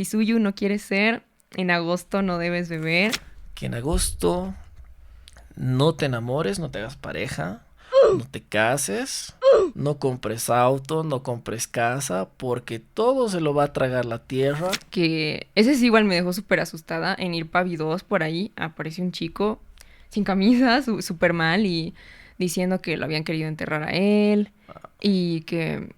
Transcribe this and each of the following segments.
Si Suyu no quieres ser, en agosto no debes beber. Que en agosto no te enamores, no te hagas pareja, no te cases, no compres auto, no compres casa, porque todo se lo va a tragar la tierra. Que ese sí igual me dejó súper asustada. En Irpavi 2 por ahí apareció un chico sin camisa, súper mal y diciendo que lo habían querido enterrar a él y que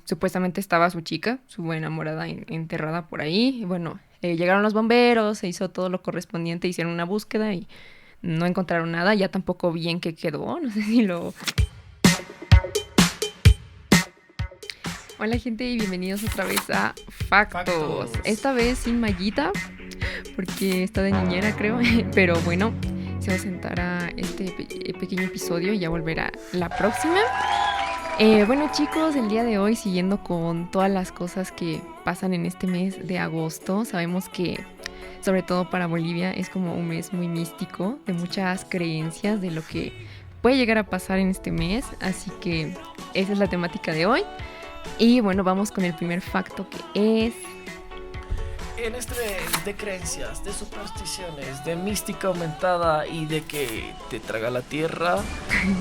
supuestamente estaba su chica, su enamorada enterrada por ahí. Y bueno, llegaron los bomberos, se hizo todo lo correspondiente, hicieron una búsqueda y no encontraron nada. Ya tampoco vi en qué quedó, no sé si lo... Hola gente y bienvenidos otra vez a Factos. Esta vez sin Mayita, porque está de niñera creo, pero bueno, se va a sentar a este pequeño episodio y ya volverá la próxima. Bueno chicos, el día de hoy siguiendo con todas las cosas que pasan en este mes de agosto, sabemos que sobre todo para Bolivia es como un mes muy místico, de muchas creencias de lo que puede llegar a pasar en este mes, así que esa es la temática de hoy. Y bueno, vamos con el primer facto que es... En este mes de creencias, de supersticiones, de mística aumentada y de que te traga la tierra,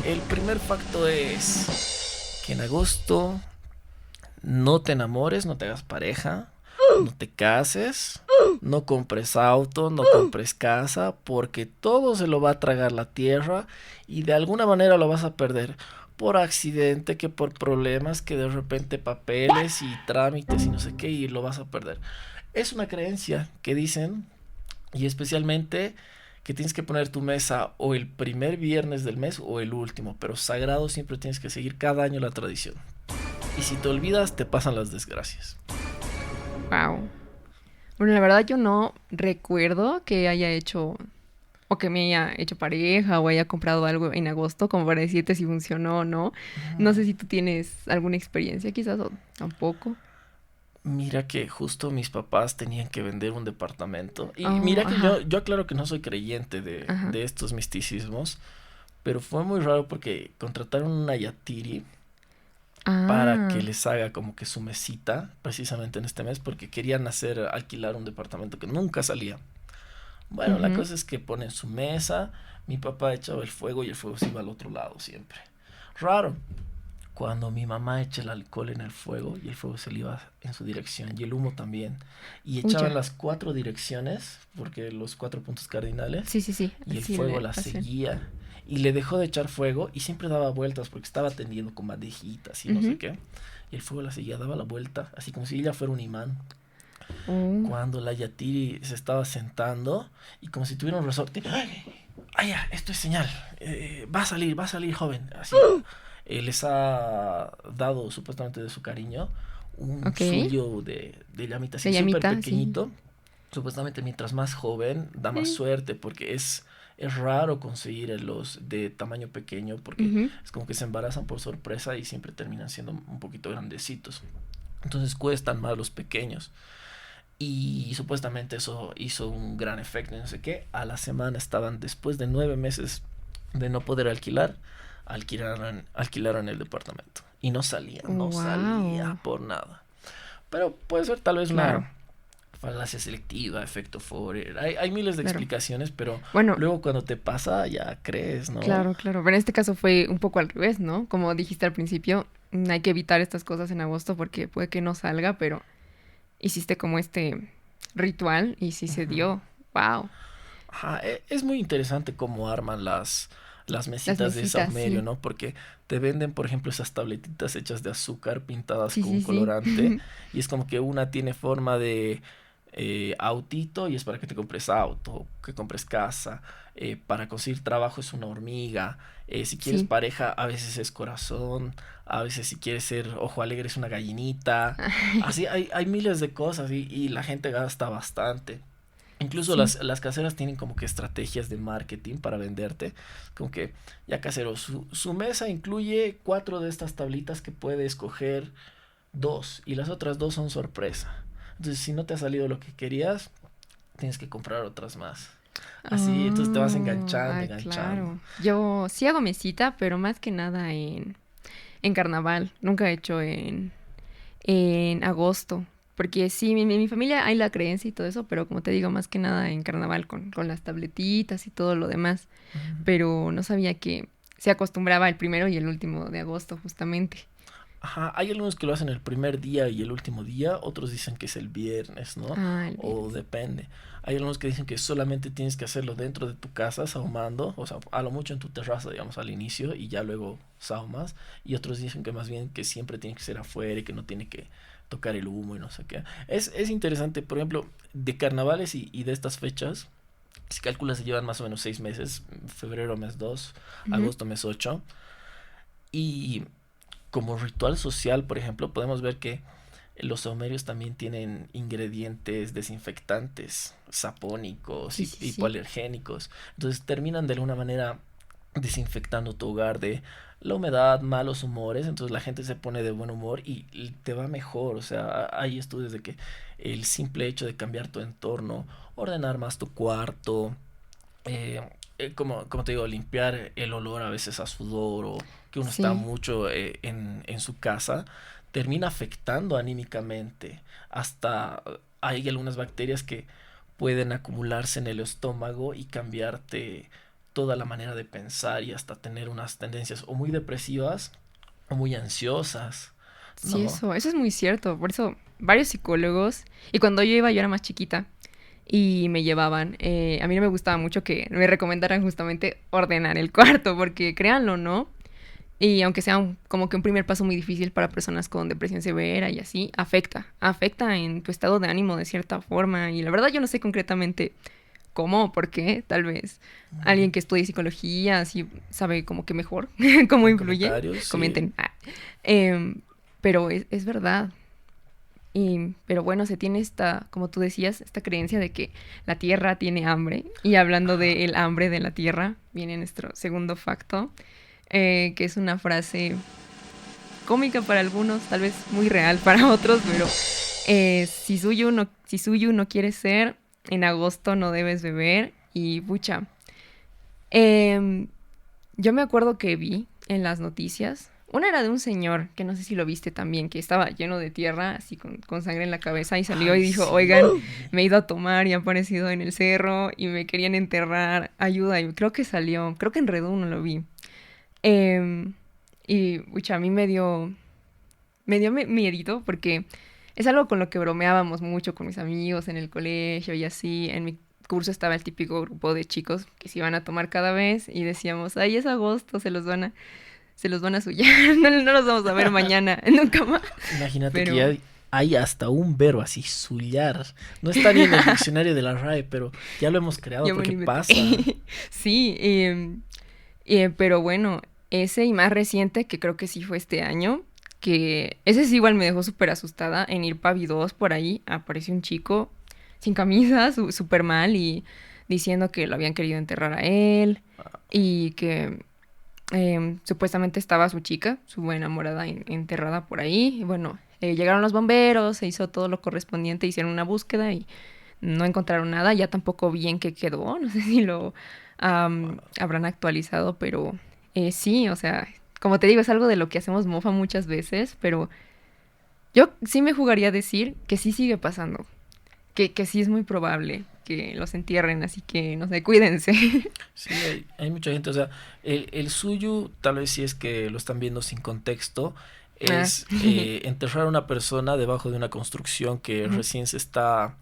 el primer facto es que en agosto no te enamores, no te hagas pareja, no te cases, no compres auto, no compres casa, porque todo se lo va a tragar la tierra y de alguna manera lo vas a perder. Por accidente, que por problemas, que de repente papeles y trámites y no sé qué, y lo vas a perder. Es una creencia que dicen, y especialmente que tienes que poner tu mesa o el primer viernes del mes o el último, pero sagrado siempre tienes que seguir cada año la tradición. Y si te olvidas, te pasan las desgracias. Wow. Bueno, la verdad yo no recuerdo que haya hecho o que me haya hecho pareja o haya comprado algo en agosto como para decirte si funcionó o no. No sé si tú tienes alguna experiencia quizás o tampoco. Mira que justo mis papás tenían que vender un departamento. Y Oh, mira que ajá, yo aclaro que no soy creyente de, ajá. de estos misticismos, pero fue muy raro porque contrataron una yatiri para que Ah, les haga como que su mesita, precisamente en este mes, porque querían alquilar un departamento que nunca salía. Bueno, la ujú. cosa es que ponen su mesa, mi papá echaba el fuego y el fuego se iba al otro lado siempre. Raro, cuando mi mamá echa el alcohol en el fuego y el fuego se le iba en su dirección y el humo también, y echaba en Ya. las cuatro direcciones, porque los cuatro puntos cardinales, Sí, sí, sí. y el Sí, fuego le la hacen. seguía. Y le dejó de echar fuego y siempre daba vueltas porque estaba tendiendo con bandejitas y no sé Ujú. qué. Y el fuego la seguía, daba la vuelta, así como si ella fuera un imán. Oh, Cuando la Yatiri se estaba sentando y como si tuviera un resorte, ¡ay, ya! Esto es señal. Va a salir, joven. Así. Les ha dado supuestamente de su cariño un ok. suyo de llamita De así súper llamita, sí. pequeñito. Supuestamente mientras más joven da más Sí. suerte porque es raro conseguir los de tamaño pequeño porque Ujú. es como que se embarazan por sorpresa y siempre terminan siendo un poquito grandecitos. Entonces cuestan más los pequeños. Y supuestamente eso hizo un gran efecto, no sé qué. A la semana estaban, después de 9 meses de no poder alquilaron el departamento. Y no salía Wow. por nada. Pero puede ser tal vez Claro, una falacia selectiva, efecto Forer. Hay miles de claro. explicaciones, pero Bueno, luego cuando te pasa ya crees, ¿no? claro, claro. Pero en este caso fue un poco al revés, ¿no? Como dijiste al principio, hay que evitar estas cosas en agosto porque puede que no salga, pero hiciste como este ritual y sí se Ujú. dio. Wow. Ajá, es muy interesante cómo arman las Las mesitas de mesitas, saumerio, sí. ¿no? Porque te venden, por ejemplo, esas tabletitas hechas de azúcar pintadas Sí, con un sí, sí. colorante y es como que una tiene forma de autito y es para que te compres auto, que compres casa, para conseguir trabajo es una hormiga, si quieres Sí. pareja a veces es corazón, a veces si quieres ser ojo alegre es una gallinita, así hay miles de cosas y la gente gasta bastante. Incluso Sí. las caseras tienen como que estrategias de marketing para venderte. Como que, ya casero, su mesa incluye 4 de estas tablitas que puede escoger 2 y las otras 2 son sorpresa. Entonces, si no te ha salido lo que querías, tienes que comprar otras más. Así, entonces te vas Oh, enganchando, ay, enganchando. claro. Yo sí hago mesita, pero más que nada en carnaval. Nunca he hecho en agosto. Porque sí, mi familia hay la creencia y todo eso, pero como te digo, más que nada en carnaval con las tabletitas y todo lo demás. Ujú. Pero no sabía que se acostumbraba el primero y el último de agosto, justamente. Ajá, hay algunos que lo hacen el primer día y el último día, otros dicen que es el viernes, ¿no? Ah, el O viernes. depende. Hay algunos que dicen que solamente tienes que hacerlo dentro de tu casa, sahumando, o sea, a lo mucho en tu terraza, digamos, al inicio, y ya luego sahumas. Y otros dicen que más bien que siempre tiene que ser afuera y que no tiene que tocar el humo y no sé qué. Es interesante, por ejemplo, de carnavales y de estas fechas, si calculas se llevan más o menos 6 meses, febrero mes 2, Ujú. agosto mes 8, y como ritual social, por ejemplo, podemos ver que los saumerios también tienen ingredientes desinfectantes, sapónicos, Sí, sí, sí. hipoalergénicos. Entonces terminan de alguna manera desinfectando tu hogar de la humedad, malos humores. Entonces la gente se pone de buen humor y te va mejor. O sea, hay estudios de que el simple hecho de cambiar tu entorno, ordenar más tu cuarto, eh, como te digo, limpiar el olor a veces a sudor o que uno está Sí. mucho en su casa, termina afectando anímicamente. Hasta hay algunas bacterias que pueden acumularse en el estómago y cambiarte toda la manera de pensar y hasta tener unas tendencias o muy depresivas o muy ansiosas, Sí, ¿no? eso es muy cierto. Por eso, varios psicólogos, y cuando yo iba, yo era más chiquita, y me llevaban, a mí no me gustaba mucho que me recomendaran justamente ordenar el cuarto, porque créanlo, ¿no? Y aunque sea como que un primer paso muy difícil para personas con depresión severa y así, afecta en tu estado de ánimo de cierta forma. Y la verdad yo no sé concretamente cómo o por qué, tal vez Ujú. alguien que estudie psicología así sabe como que mejor cómo En influye. comentarios, sí. Comenten. Ah. Em, pero es verdad. Pero bueno, se tiene esta, como tú decías, esta creencia de que la Tierra tiene hambre. Y hablando Ajá. del hambre de la Tierra, viene nuestro segundo facto, que es una frase cómica para algunos, tal vez muy real para otros, pero si suyo no quiere ser, en agosto no debes beber. Y pucha, eh, yo me acuerdo que vi en las noticias, una era de un señor, que no sé si lo viste también, que estaba lleno de tierra, así con sangre en la cabeza, y salió y Ay, dijo, oigan, sí. me he ido a tomar y he aparecido en el cerro y me querían enterrar, ayuda. Y creo que salió, creo que en Redu no lo vi. Eh, y, pucha, a mí me dio miedito porque es algo con lo que bromeábamos mucho con mis amigos en el colegio y así. En mi curso estaba el típico grupo de chicos que se iban a tomar cada vez y decíamos, ay, es agosto, se los van a suyar, no, no los vamos a ver mañana, nunca más. Imagínate que ya Pero hay hasta un verbo así, sullar. No está ni en el diccionario de la RAE, pero ya lo hemos creado yo me lo porque inventé. pasa. Sí, pero bueno, ese y más reciente, que creo que sí fue este año, que ese sí igual me dejó súper asustada. En Irpavi 2 por ahí apareció un chico sin camisa, súper mal y diciendo que lo habían querido enterrar a él y que supuestamente estaba su chica, su enamorada, enterrada por ahí. Y bueno, llegaron los bomberos, se hizo todo lo correspondiente, hicieron una búsqueda y no encontraron nada. Ya tampoco vi en qué quedó, no sé si lo habrán actualizado, pero sí, o sea, como te digo, es algo de lo que hacemos mofa muchas veces, pero yo sí me jugaría a decir que sí sigue pasando, que sí es muy probable que los entierren, así que no sé, cuídense. Sí, hay mucha gente, o sea, el suyo, tal vez si es que lo están viendo sin contexto, Ah. es enterrar a una persona debajo de una construcción que Ujú, recién se está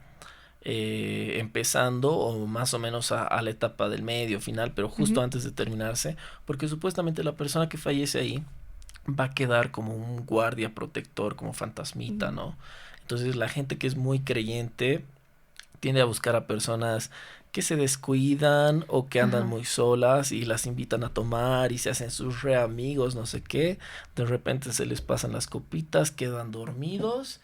empezando o más o menos a la etapa del medio final, pero justo ujú. antes de terminarse, porque supuestamente la persona que fallece ahí va a quedar como un guardia protector, como fantasmita, ¿no? Entonces la gente que es muy creyente tiende a buscar a personas que se descuidan o que andan Ajá. muy solas y las invitan a tomar y se hacen sus re amigos, no sé qué. De repente se les pasan las copitas, quedan dormidos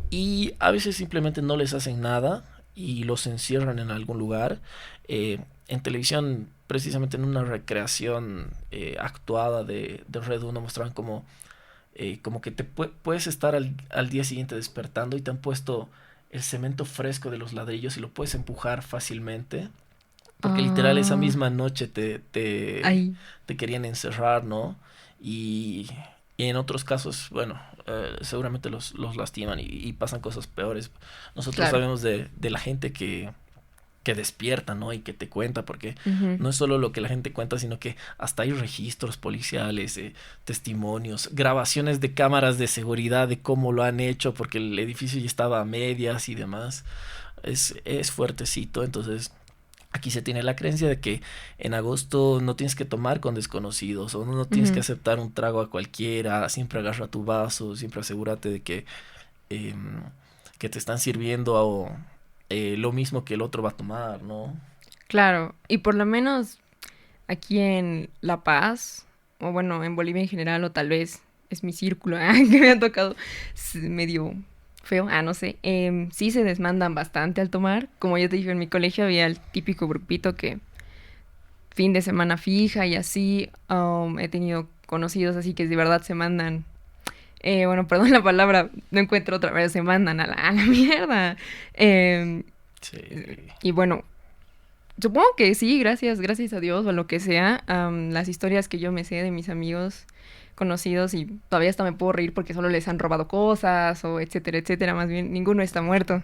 y a veces simplemente no les hacen nada y los encierran en algún lugar. En televisión, precisamente en una recreación actuada de Red 1, mostraban como que puedes estar al día siguiente despertando y te han puesto el cemento fresco de los ladrillos y lo puedes empujar fácilmente. Porque literal esa Ah, misma noche te ahí. querían encerrar, ¿no? Y, Y en otros casos, bueno, seguramente los lastiman y pasan cosas peores. Nosotros Claro. sabemos de la gente que despierta, ¿no? Y que te cuenta, porque Ujú. no es solo lo que la gente cuenta, sino que hasta hay registros policiales, testimonios, grabaciones de cámaras de seguridad de cómo lo han hecho, porque el edificio ya estaba a medias y demás. Es fuertecito, entonces aquí se tiene la creencia de que en agosto no tienes que tomar con desconocidos o no tienes que Ujú. aceptar un trago a cualquiera, siempre agarra tu vaso, siempre asegúrate de em, que te están sirviendo lo mismo que el otro va a tomar, ¿no? Claro, y por lo menos aquí en La Paz, o bueno, en Bolivia en general, o tal vez es mi círculo, que me ha tocado medio feo, no sé, sí se desmandan bastante al tomar. Como yo te dije, en mi colegio había el típico grupito que fin de semana fija y así, he tenido conocidos así que de verdad se mandan, bueno, perdón la palabra, no encuentro otra vez, se mandan a la mierda. Em, Sí. y bueno, supongo que sí, gracias a Dios o lo que sea. Las historias que yo me sé de mis amigos conocidos y todavía hasta me puedo reír porque solo les han robado cosas o etcétera, etcétera. Más bien, ninguno está muerto.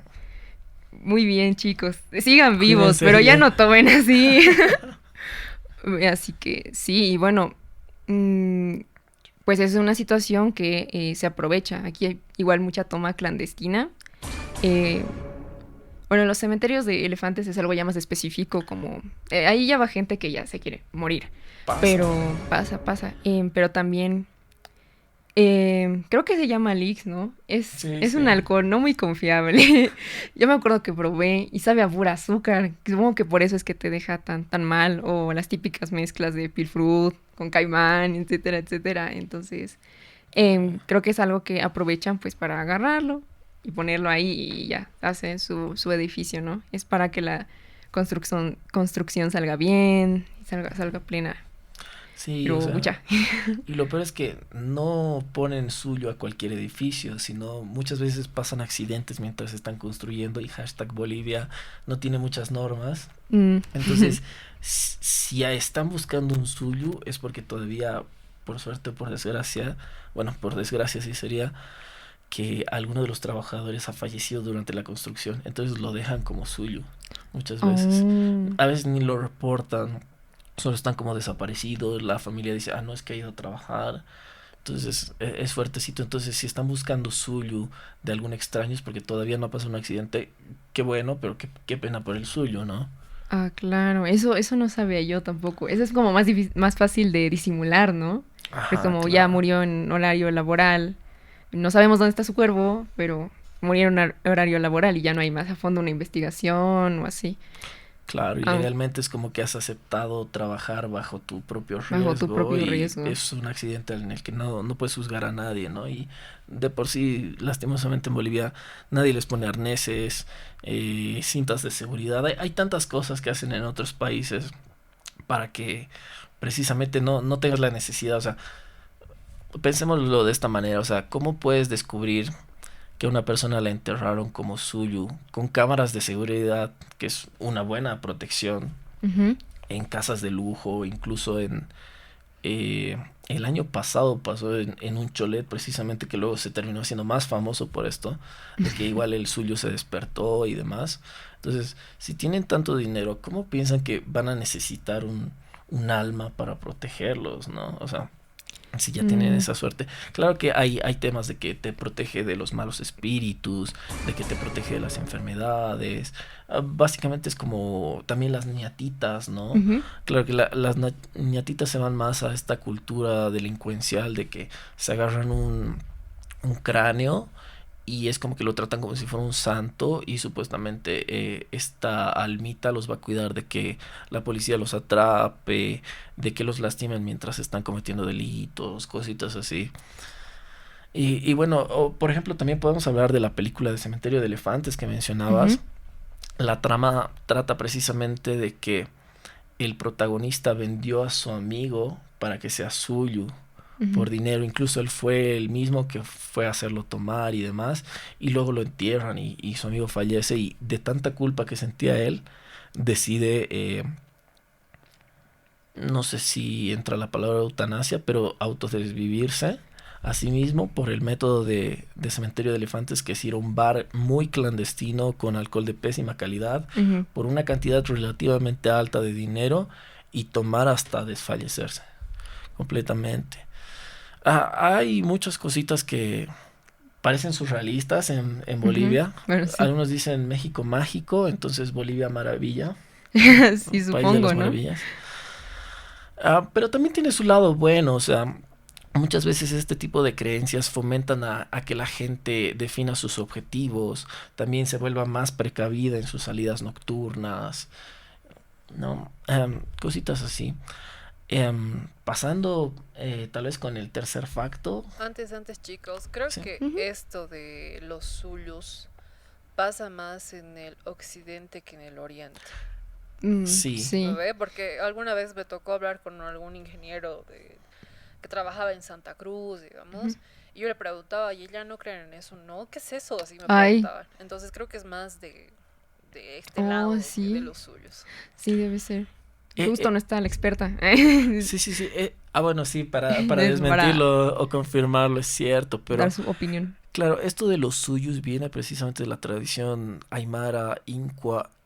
Muy bien, chicos. Sigan vivos, Cuídense pero ya bien. no tomen así. Así que sí, y bueno, mm, pues es una situación que se aprovecha. Aquí hay igual mucha toma clandestina. Eh, Bueno, en los cementerios de elefantes es algo ya más específico, como ahí ya va gente que ya se quiere morir, Pasa. pero pasa. Pero también creo que se llama Lix, ¿no? Sí, Es sí. un alcohol no muy confiable. Yo me acuerdo que probé y sabe a pura azúcar. Supongo que por eso es que te deja tan mal. O las típicas mezclas de pilfrut con caimán, etcétera, etcétera. Entonces, creo que es algo que aprovechan pues para agarrarlo y ponerlo ahí y ya, hacen su edificio, ¿no? Es para que la construcción salga bien, salga plena. Sí, o Pero, sea, ya. y lo peor es que no ponen suyo a cualquier edificio, sino muchas veces pasan accidentes mientras están construyendo y hashtag Bolivia no tiene muchas normas. Mm. Entonces, si ya están buscando un suyo es porque todavía, por suerte o por desgracia, bueno, por desgracia sí sería que alguno de los trabajadores ha fallecido durante la construcción, entonces lo dejan como suyo muchas veces. Oh. A veces ni lo reportan, solo están como desaparecidos, la familia dice, no es que ha ido a trabajar, entonces es fuertecito, entonces si están buscando suyo de algún extraño es porque todavía no ha pasado un accidente, qué bueno, pero qué pena por el suyo, ¿no? Ah, claro, eso no sabía yo tampoco. Eso es como más fácil de disimular, ¿no? Porque Ajá, como ya claro. murió en horario laboral, no sabemos dónde está su cuerpo, pero murió en horario laboral y ya no hay más a fondo una investigación o así. Claro, y Ah, legalmente es como que has aceptado trabajar bajo tu propio bajo tu riesgo propio y riesgo. es un accidente en el que no puedes juzgar a nadie, ¿no? Y de por sí, lastimosamente en Bolivia, nadie les pone arneses, cintas de seguridad. Hay tantas cosas que hacen en otros países para que precisamente no tengas la necesidad. O sea, pensémoslo de esta manera, o sea, ¿cómo puedes descubrir que a una persona la enterraron como suyo, con cámaras de seguridad, que es una buena protección, Ujú. en casas de lujo, incluso eh, el año pasado pasó en un cholet precisamente que luego se terminó siendo más famoso por esto, de que igual el suyo se despertó y demás. Entonces, si tienen tanto dinero, ¿cómo piensan que van a necesitar un alma para protegerlos, no? O sea, si ya tienen Mm, esa suerte. Claro que hay temas de que te protege de los malos espíritus, de que te protege de las enfermedades. Básicamente es como también las ñatitas, ¿no? ujú. Claro que las ñatitas se van más a esta cultura delincuencial de que se agarran un cráneo y es como que lo tratan como si fuera un santo y supuestamente esta almita los va a cuidar de que la policía los atrape, de que los lastimen mientras están cometiendo delitos, cositas así. Y bueno, por ejemplo, también podemos hablar de la película de Cementerio de Elefantes que mencionabas. Ujú. La trama trata precisamente de que el protagonista vendió a su amigo para que sea suyo Ujú. por dinero. Incluso él fue el mismo que fue a hacerlo tomar y demás. Y luego lo entierran y su amigo fallece. Y de tanta culpa que sentía él, decide, no sé si entra la palabra eutanasia, pero autodesvivirse Asimismo, por el método de cementerio de elefantes, que es ir a un bar muy clandestino con alcohol de pésima calidad, Ujú. por una cantidad relativamente alta de dinero y tomar hasta desfallecerse completamente. Hay muchas cositas que parecen surrealistas en Ujú. Bolivia. Bueno, sí. Algunos dicen México mágico, entonces Bolivia maravilla, Sí, país de supongo, las ¿no? maravillas. Pero también tiene su lado bueno, o sea, muchas veces este tipo de creencias fomentan a que la gente defina sus objetivos, también se vuelva más precavida en sus salidas nocturnas, ¿no? Cositas así. Pasando tal vez con el tercer facto. Antes, chicos, creo Sí. que Ujú. esto de los suyos pasa más en el occidente que en el oriente. Sí. ¿No Sí. ve? Porque alguna vez me tocó hablar con algún ingeniero que trabajaba en Santa Cruz, Ujú. digamos, y yo le preguntaba, ¿y ella no creen en eso? No, ¿qué es eso? Así me Ay, preguntaban. Entonces creo que es más de este oh, lado que de sí. los suyos. Sí, debe ser. Eh, Justo eh, no está la experta. sí, sí, sí. Bueno, sí, para Es para desmentirlo o confirmarlo es cierto, dar pero su opinión. claro, esto de los suyos viene precisamente de la tradición aymara,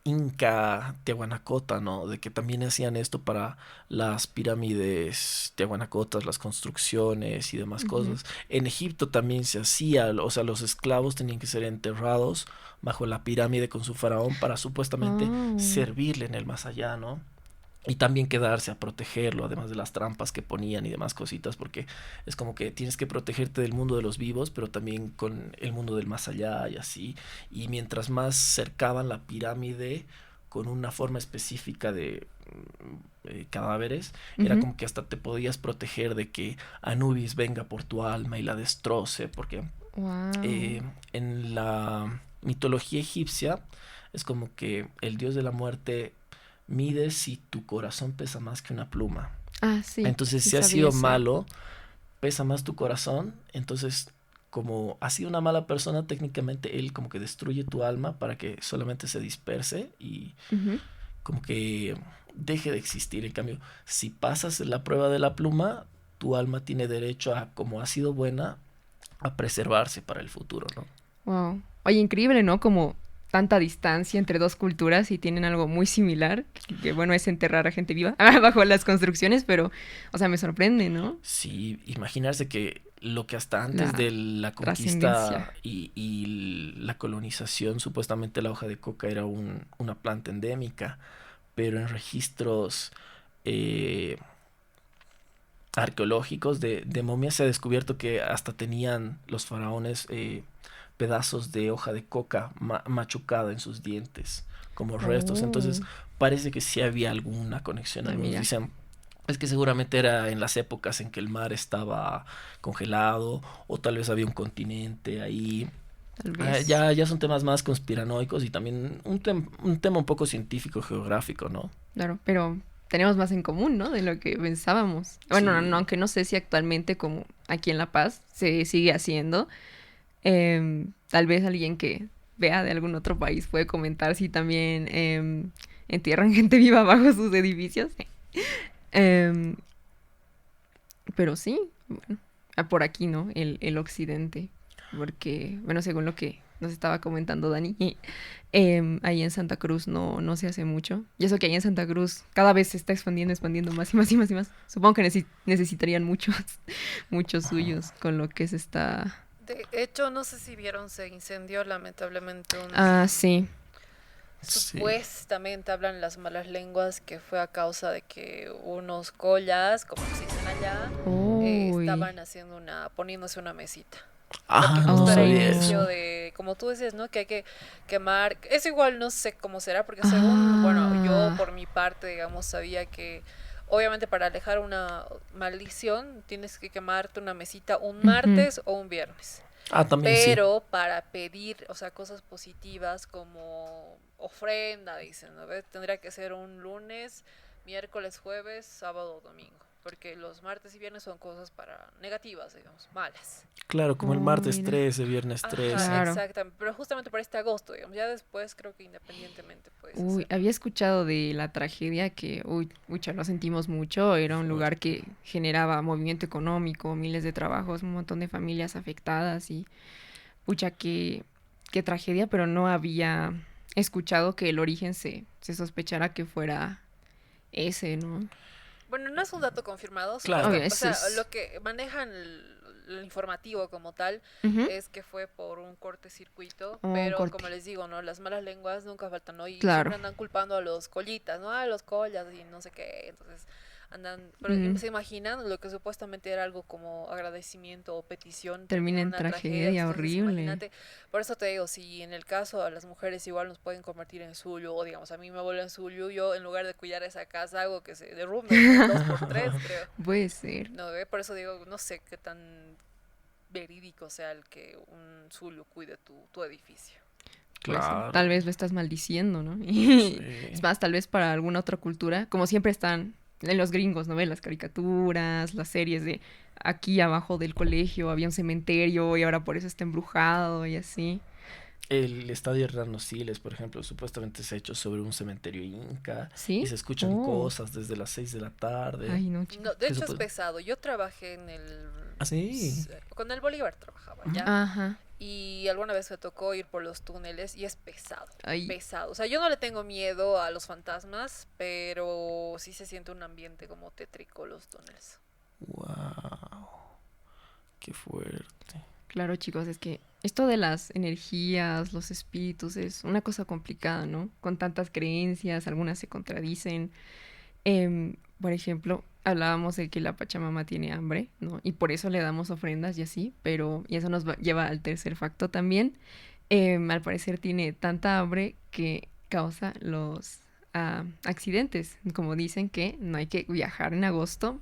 inca, tiahuanacota, ¿no? De que también hacían esto para las pirámides tiahuanacotas, las construcciones y demás Ujú. cosas. En Egipto también se hacía, o sea, los esclavos tenían que ser enterrados bajo la pirámide con su faraón para supuestamente Oh. servirle en el más allá, ¿no? Y también quedarse a protegerlo, además de las trampas que ponían y demás cositas, porque es como que tienes que protegerte del mundo de los vivos, pero también con el mundo del más allá y así. Y mientras más cercaban la pirámide con una forma específica de cadáveres, era Ujú. como que hasta te podías proteger de que Anubis venga por tu alma y la destroce, porque Wow. en la mitología egipcia es como que el dios de la muerte mide si tu corazón pesa más que una pluma. Ah, sí, Entonces, sí si has sabía sido eso. malo, pesa más tu corazón. Entonces, como has sido una mala persona, técnicamente él como que destruye tu alma para que solamente se disperse y Ujú. como que deje de existir. En cambio, si pasas la prueba de la pluma, tu alma tiene derecho a, como ha sido buena, a preservarse para el futuro, ¿no? Wow. Oye, increíble, ¿no? Como tanta distancia entre dos culturas y tienen algo muy similar, que bueno, es enterrar a gente viva bajo las construcciones, pero, o sea, me sorprende, ¿no? Sí, imaginarse que lo que hasta antes La de la trascendencia. conquista y la colonización, supuestamente la hoja de coca era una planta endémica, pero en registros eh, arqueológicos de momias se ha descubierto que hasta tenían los faraones pedazos de hoja de coca machucada en sus dientes como restos. Entonces Oh, parece que sí había alguna conexión. ah, Algunos mira, dicen es que seguramente era en las épocas en que el mar estaba congelado o tal vez había un continente ahí. tal vez. Ya son temas más conspiranoicos y también un tema un poco científico geográfico, ¿no? Claro, pero tenemos más en común, ¿no? De lo que pensábamos. Bueno, Sí, aunque no sé si actualmente, como aquí en La Paz, se sigue haciendo. Tal vez alguien que vea de algún otro país puede comentar si también entierran gente viva bajo sus edificios. Em, pero sí, bueno, por aquí, ¿no? El occidente. Porque, bueno, según lo que nos estaba comentando Dani, ahí en Santa Cruz no se hace mucho. Y eso que ahí en Santa Cruz cada vez se está expandiendo más y más y más y más. Supongo que necesitarían muchos, muchos suyos con lo que se está... De hecho, no sé si vieron, se incendió lamentablemente Ah, sí. sí. supuestamente hablan las malas lenguas que fue a causa de que unos collas, como se dicen allá, Uy. estaban poniéndose una mesita. Porque Ah, no justo era sabía inicio eso. Oh. de, como tú decías, ¿no? Que hay que quemar. Es igual, no sé cómo será, porque según, bueno, yo Ah. por mi parte, digamos, sabía que obviamente para alejar una maldición tienes que quemarte una mesita un Ujú. martes o un viernes. También sí. Pero para pedir, o sea, cosas positivas como ofrenda, dicen, ¿no ves? Tendría que ser un lunes, miércoles, jueves, sábado, domingo. porque los martes y viernes son cosas para negativas, digamos, malas. Claro, como el martes mira. 13, viernes Ajá, 13. Claro. exactamente, pero justamente para este agosto, digamos, ya después creo que independientemente puedes Uy, hacer. había escuchado de la tragedia que, uy, mucha, lo sentimos mucho. Era un lugar que generaba movimiento económico, miles de trabajos, un montón de familias afectadas y, pucha, qué tragedia, pero no había escuchado que el origen se sospechara que fuera ese, ¿no? Bueno, no es un dato confirmado, Claro. Obvio, o eso sea, es... lo que manejan el informativo como tal Ujú. es que fue por un cortocircuito, Un pero corte. como les digo, ¿no? Las malas lenguas nunca faltan, ¿no? Y Claro. siempre andan culpando a los collitas, ¿no? A los collas y no sé qué, entonces andan, pero Mm. se imaginan lo que supuestamente era algo como agradecimiento o petición Termina en una tragedia entonces horrible. imagínate, por eso te digo, si en el caso a las mujeres igual nos pueden convertir en Zulu, o digamos, a mí me vuelven Zulu, yo en lugar de cuidar esa casa hago que se derrumbe en 2x3, creo. Puede ser. No, por eso digo, no sé qué tan verídico sea el que un Zulu cuide tu edificio. Puede ser. Claro. Tal vez lo estás maldiciendo, ¿no? Y Sí. es más, tal vez para alguna otra cultura, como siempre están en los gringos, ¿no ves? Las caricaturas, las series de aquí abajo del colegio había un cementerio y ahora por eso está embrujado y así. El estadio Hernando Siles, por ejemplo, supuestamente se ha hecho sobre un cementerio inca ¿Sí? y se escuchan Oh. cosas desde las 6 de la tarde. Ay, no, chicos. No, de ¿Qué hecho se es puede? pesado. Yo trabajé en el... ¿Ah, sí? Con el Bolívar trabajaba, ¿ya? Ajá. Y alguna vez me tocó ir por los túneles y es pesado, Ay. pesado. O sea, yo no le tengo miedo a los fantasmas, pero sí se siente un ambiente como tétrico los túneles. Wow. Qué fuerte. Claro, chicos, es que esto de las energías, los espíritus, es una cosa complicada, ¿no? Con tantas creencias, algunas se contradicen. Por ejemplo, hablábamos de que la Pachamama tiene hambre, ¿no? Y por eso le damos ofrendas y así, pero y eso nos lleva al tercer facto también. Al parecer tiene tanta hambre que causa los accidentes, como dicen que no hay que viajar en agosto,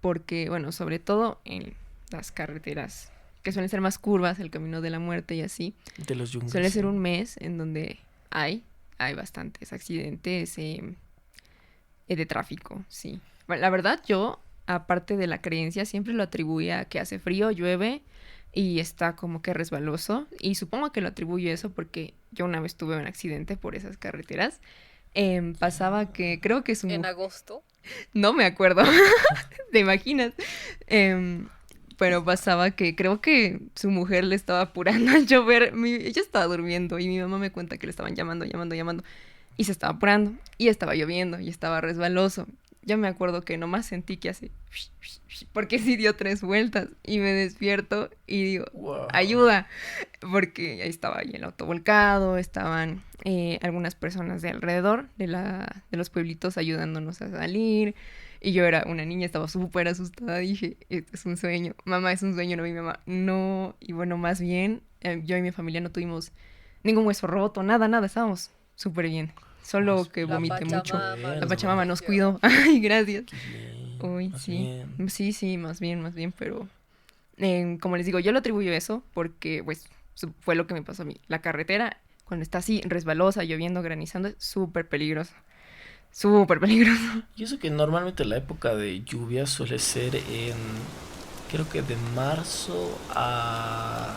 porque, bueno, sobre todo en las carreteras que suelen ser más curvas, el camino de la muerte y así, De los yungas. suele ser sí. un mes en donde hay bastantes accidentes de tráfico, sí. Bueno, la verdad, yo, aparte de la creencia, siempre lo atribuía a que hace frío, llueve y está como que resbaloso. Y supongo que lo atribuyo a eso porque yo una vez tuve un accidente por esas carreteras. Pasaba que creo que su En mujer... agosto. No me acuerdo, ¿te imaginas? Pero pasaba que creo que su mujer le estaba apurando a llover. Ella estaba durmiendo y mi mamá me cuenta que le estaban llamando. Y se estaba apurando. Y estaba lloviendo y estaba resbaloso. Yo me acuerdo que nomás sentí que hace... Porque sí dio 3 vueltas. Y me despierto y digo, Wow. ayuda. Porque ahí estaba ahí el auto volcado. Estaban algunas personas de alrededor de los pueblitos ayudándonos a salir. Y yo era una niña, estaba súper asustada. Dije, esto es un sueño. Mamá, es un sueño, no mi mamá. No. Y bueno, más bien, yo y mi familia no tuvimos ningún hueso roto, nada. Estábamos súper bien. Solo que La vomité mucho. Pachamama, La Pachamama nos cuidó. cuidó. Ay, gracias. Qué bien, Uy, más sí. bien. Sí, más bien, pero como les digo, yo lo atribuyo a eso porque pues fue lo que me pasó a mí. La carretera, cuando está así resbalosa, lloviendo, granizando, es súper peligroso. Súper peligroso. Y eso que normalmente la época de lluvia suele ser creo que de marzo a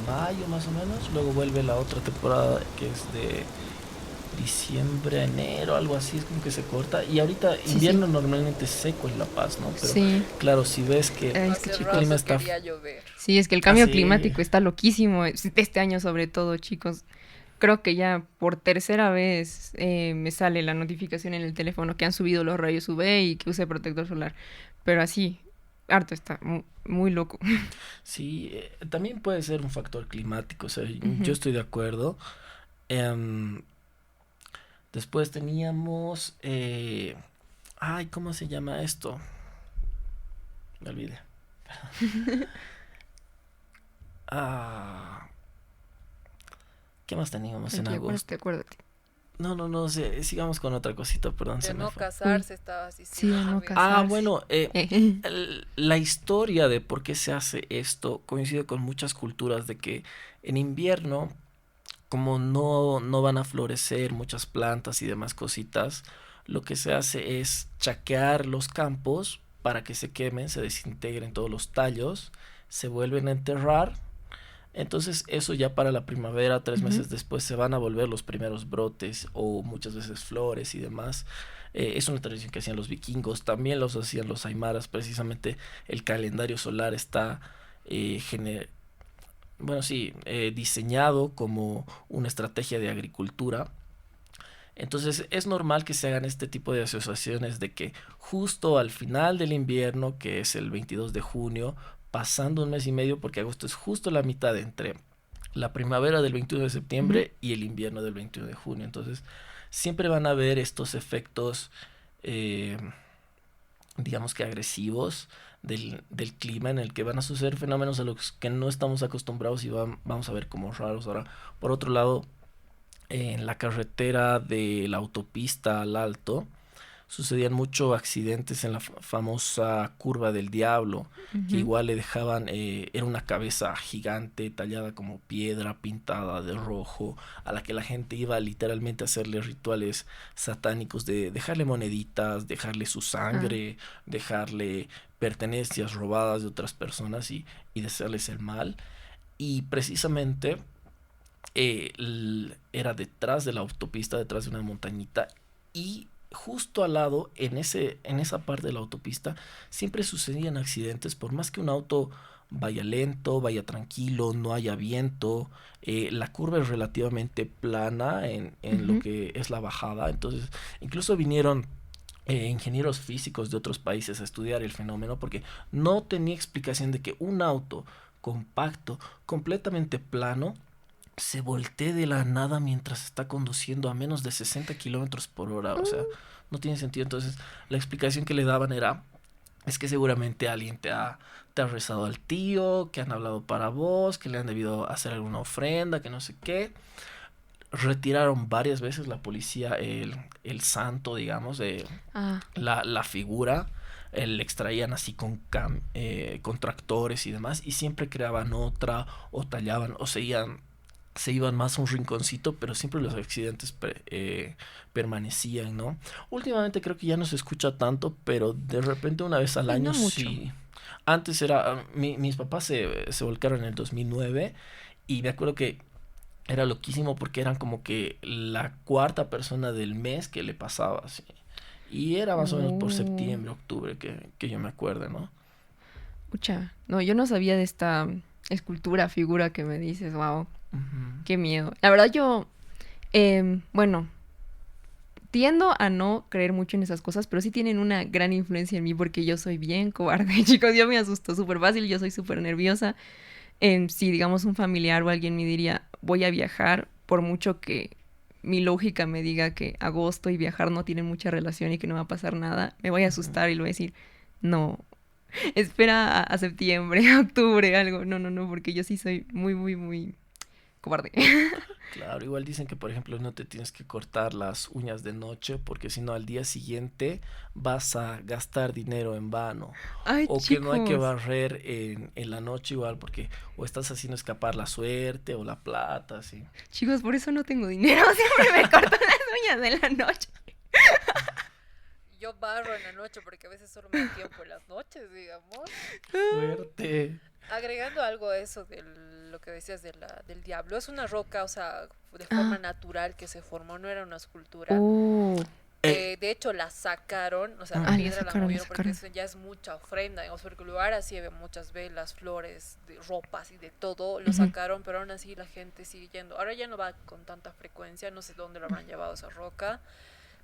mayo más o menos. Luego vuelve la otra temporada que es de diciembre a enero, algo así, es como que se corta. Y ahorita Sí, invierno normalmente es seco en La Paz, ¿no? Pero Sí. claro, si ves que Es Hace que, chicos, el clima rato está... quería llover. Sí, es que el cambio sí. climático está loquísimo. Este año sobre todo, chicos. Creo que ya por tercera vez me sale la notificación en el teléfono que han subido los rayos UV y que use protector solar. Pero así, harto está, muy loco. Sí, también puede ser un factor climático, o sea, Ujú. yo estoy de acuerdo. Em, Después teníamos... ay, ¿cómo se llama esto? Me olvidé. Ah, ¿qué más teníamos en agosto? Acuérdate. No, sigamos con otra cosita, perdón, De se me no fue. casarse estabas Sí, diciendo. de no Javi. casarse. Ah, bueno, Eh, la historia de por qué se hace esto coincide con muchas culturas de que en invierno, como no van a florecer muchas plantas y demás cositas, lo que se hace es chaquear los campos para que se quemen, se desintegren todos los tallos, se vuelven a enterrar. Entonces eso ya para la primavera, 3 meses después, se van a volver los primeros brotes o muchas veces flores y demás. Es una tradición que hacían los vikingos, también los hacían los aymaras. Precisamente el calendario solar está diseñado como una estrategia de agricultura. Entonces es normal que se hagan este tipo de asociaciones de que justo al final del invierno, que es el 22 de junio, pasando un mes y medio, porque agosto es justo la mitad entre la primavera del 21 de septiembre y el invierno del 21 de junio. Entonces siempre van a haber estos efectos, digamos que agresivos del clima, en el que van a suceder fenómenos a los que no estamos acostumbrados y vamos a ver como raros. Ahora, por otro lado, en la carretera de la autopista al Alto sucedían muchos accidentes en la famosa curva del Diablo, que igual le dejaban, era una cabeza gigante tallada como piedra, pintada de rojo, a la que la gente iba literalmente a hacerle rituales satánicos de dejarle moneditas, dejarle su sangre, dejarle pertenencias robadas de otras personas y desearles el mal. Y precisamente era detrás de la autopista, detrás de una montañita, y justo al lado, en esa parte de la autopista, siempre sucedían accidentes. Por más que un auto vaya lento, vaya tranquilo, no haya viento, la curva es relativamente plana en lo que es la bajada. Entonces incluso vinieron ingenieros físicos de otros países a estudiar el fenómeno, porque no tenía explicación de que un auto compacto, completamente plano, se voltee de la nada mientras está conduciendo a menos de 60 kilómetros por hora. O sea, no tiene sentido. Entonces la explicación que le daban es que seguramente alguien te ha rezado al tío, que han hablado para vos, que le han debido hacer alguna ofrenda, que no sé qué. Retiraron varias veces la policía el santo, digamos, la figura. Le extraían así con tractores y demás, y siempre creaban otra, o tallaban, o se iban más a un rinconcito, pero siempre los accidentes permanecían, ¿no? Últimamente creo que ya no se escucha tanto, pero de repente una vez al año sí. Antes era, mis papás se volcaron en el 2009, y me acuerdo que era loquísimo porque eran como que la cuarta persona del mes que le pasaba, así. Y era más o menos por septiembre, octubre, que yo me acuerdo, ¿no? Pucha, no, yo no sabía de esta escultura, figura que me dices, wow. Qué miedo. La verdad yo, bueno, tiendo a no creer mucho en esas cosas, pero sí tienen una gran influencia en mí porque yo soy bien cobarde, chicos. Yo me asusto súper fácil, yo soy súper nerviosa. Si, digamos, un familiar o alguien me diría, voy a viajar, por mucho que mi lógica me diga que agosto y viajar no tienen mucha relación y que no va a pasar nada, me voy a asustar y le voy a decir, no, espera a septiembre, a octubre, algo. No, porque yo sí soy muy, muy, muy cobarde. Claro, igual dicen que, por ejemplo, no te tienes que cortar las uñas de noche, porque si no al día siguiente vas a gastar dinero en vano. Ay, o chicos. Que no hay que barrer en la noche igual, porque o estás haciendo escapar la suerte o la plata, así. Chicos, por eso no tengo dinero, siempre me corto las uñas de la noche. Yo barro en la noche porque a veces solo me da tiempo en las noches, digamos. Suerte. Agregando algo a eso de lo que decías del diablo, es una roca, o sea, de forma natural que se formó, no era una escultura. De hecho, la sacaron, o sea, la piedra la movieron porque eso ya es mucha ofrenda, digamos, porque el lugar así había muchas velas, flores, ropas y de todo, lo sacaron, pero aún así la gente sigue yendo. Ahora ya no va con tanta frecuencia, no sé dónde lo habrán llevado esa roca.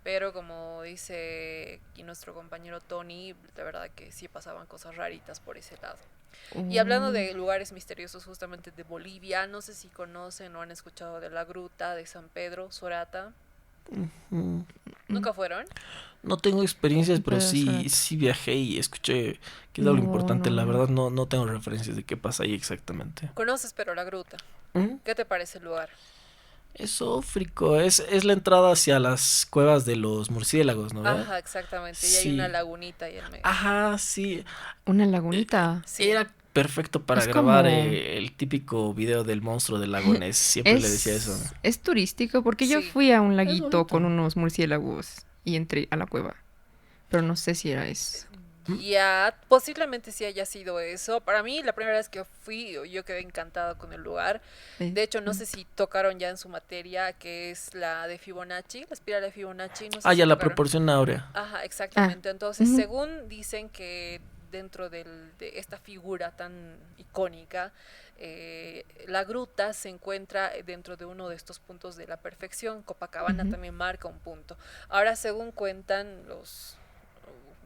Pero como dice aquí nuestro compañero Tony, la verdad que sí pasaban cosas raritas por ese lado. Y hablando de lugares misteriosos justamente de Bolivia, no sé si conocen o han escuchado de la gruta de San Pedro, Sorata. ¿Nunca fueron? No tengo experiencias, pero sí viajé y escuché que es algo importante. La verdad no tengo referencias de qué pasa ahí exactamente. ¿Conoces pero la gruta? ¿Qué te parece el lugar? Es Sofrico, es la entrada hacia las cuevas de los murciélagos, ¿no? Ajá, exactamente, y hay una lagunita ahí en medio. Ajá, sí. ¿Una lagunita? Sí. Era perfecto para grabar el típico video del monstruo del lago Ness, siempre le decía eso. Es turístico, porque yo fui a un laguito con unos murciélagos y entré a la cueva, pero no sé si era eso. Ya, posiblemente sí haya sido eso. Para mí, la primera vez que fui, yo quedé encantada con el lugar. De hecho, no sé si tocaron ya en su materia, que es la de Fibonacci, la espiral de Fibonacci. No sé si ya la tocaron. proporción áurea. Ajá, exactamente. Entonces, según dicen que dentro de esta figura tan icónica, la gruta se encuentra dentro de uno de estos puntos de la perfección. Copacabana también marca un punto. Ahora, según cuentan los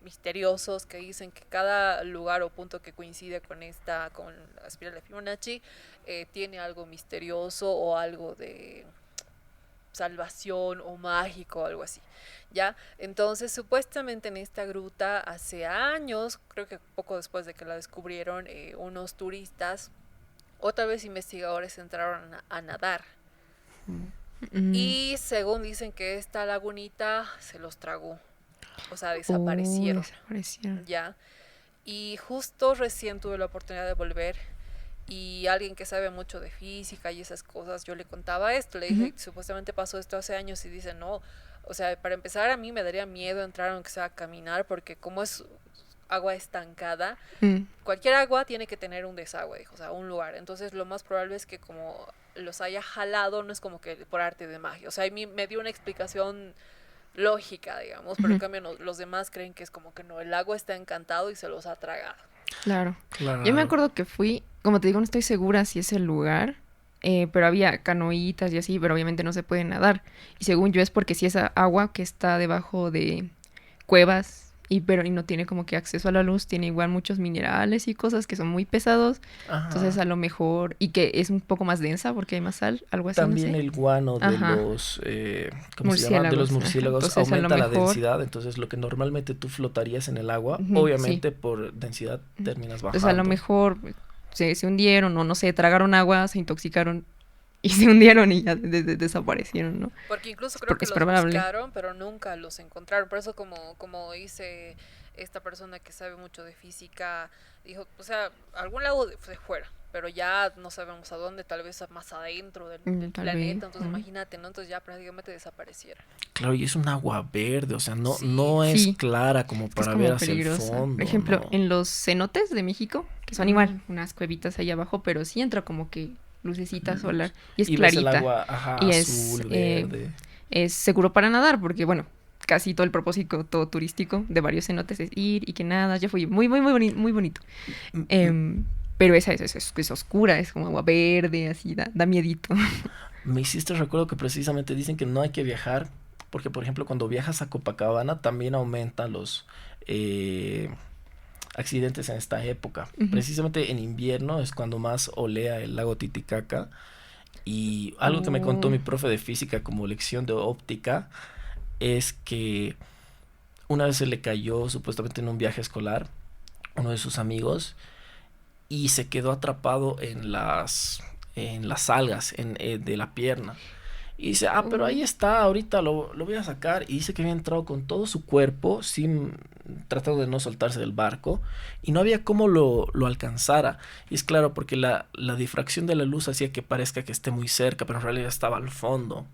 misteriosos que dicen que cada lugar o punto que coincide con la espiral de Fibonacci tiene algo misterioso o algo de salvación o mágico o algo así, ¿ya? Entonces, supuestamente en esta gruta hace años, creo que poco después de que la descubrieron, unos turistas o tal vez investigadores entraron a nadar. Y según dicen que esta lagunita se los tragó. O sea, desaparecieron. Ya. Y justo recién tuve la oportunidad de volver y alguien que sabe mucho de física y esas cosas, yo le contaba esto, le dije, supuestamente pasó esto hace años y dice, no, o sea, para empezar a mí me daría miedo entrar aunque sea a caminar porque como es agua estancada, cualquier agua tiene que tener un desagüe, o sea, un lugar. Entonces lo más probable es que como los haya jalado, no es como que por arte de magia. O sea, a mí me dio una explicación lógica, digamos, pero en cambio los demás creen que es como que no, el agua está encantado y se los ha tragado. Claro. Yo me acuerdo que fui, como te digo, no estoy segura si es el lugar, pero había canoitas y así, pero obviamente no se puede nadar. Y según yo es porque si esa agua que está debajo de cuevas y no tiene como que acceso a la luz, tiene igual muchos minerales y cosas que son muy pesados. Ajá. Entonces a lo mejor, y que es un poco más densa porque hay más sal, algo así. También no sé. El guano de los ¿cómo se llama? De los murciélagos entonces, aumenta la densidad, entonces lo que normalmente tú flotarías en el agua, obviamente por densidad terminas bajando. Entonces a lo mejor se hundieron o no sé, tragaron agua, se intoxicaron y se hundieron y ya desaparecieron, ¿no? Porque incluso creo que los buscaron, pero nunca los encontraron. Por eso como dice esta persona que sabe mucho de física, dijo, o sea, algún lado se fuera, pero ya no sabemos a dónde, tal vez más adentro del planeta. Entonces imagínate, ¿no? Entonces ya prácticamente desaparecieron. Claro, y es un agua verde, o sea, no es clara como para ver hacia peligrosa. El fondo. Por ejemplo, en los cenotes de México, que son igual unas cuevitas ahí abajo, pero sí entra como que lucecita solar y es clarita. Ves el agua, y azul, verde. Es seguro para nadar porque, bueno, casi todo el propósito turístico de varios cenotes es ir y que nada. Yo fui muy bonito. Pero esa es oscura, es como agua verde, así, da miedito. Me hiciste recuerdo que precisamente dicen que no hay que viajar porque, por ejemplo, cuando viajas a Copacabana también aumentan los accidentes en esta época. Precisamente en invierno es cuando más olea el lago Titicaca. Y algo que me contó mi profe de física como lección de óptica es que una vez se le cayó supuestamente en un viaje escolar uno de sus amigos y se quedó atrapado en las algas de la pierna. Y dice, pero ahí está, ahorita lo voy a sacar. Y dice que había entrado con todo su cuerpo, tratando de no soltarse del barco. Y no había cómo lo alcanzara. Y es claro, porque la difracción de la luz hacía que parezca que esté muy cerca, pero en realidad estaba al fondo,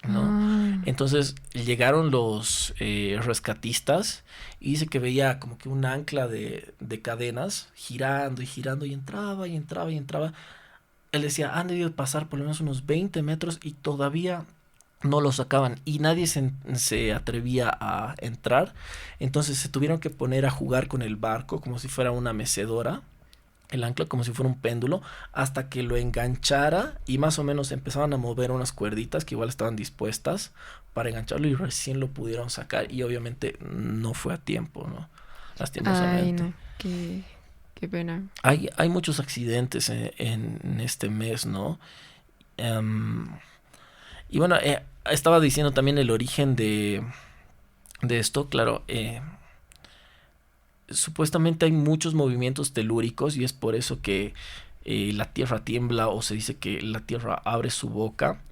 ¿no? Entonces llegaron los rescatistas y dice que veía como que un ancla de cadenas girando y girando y entraba y entraba y entraba. Él decía, han debido pasar por lo menos unos 20 metros y todavía no lo sacaban y nadie se atrevía a entrar. Entonces se tuvieron que poner a jugar con el barco como si fuera una mecedora, el ancla como si fuera un péndulo, hasta que lo enganchara y más o menos empezaban a mover unas cuerditas que igual estaban dispuestas para engancharlo y recién lo pudieron sacar y obviamente no fue a tiempo, ¿no? Lastimosamente. Ay, no, qué pena. Hay muchos accidentes en este mes, ¿no? Y bueno, estaba diciendo también el origen de esto, claro. Supuestamente hay muchos movimientos telúricos y es por eso que la Tierra tiembla o se dice que la Tierra abre su boca.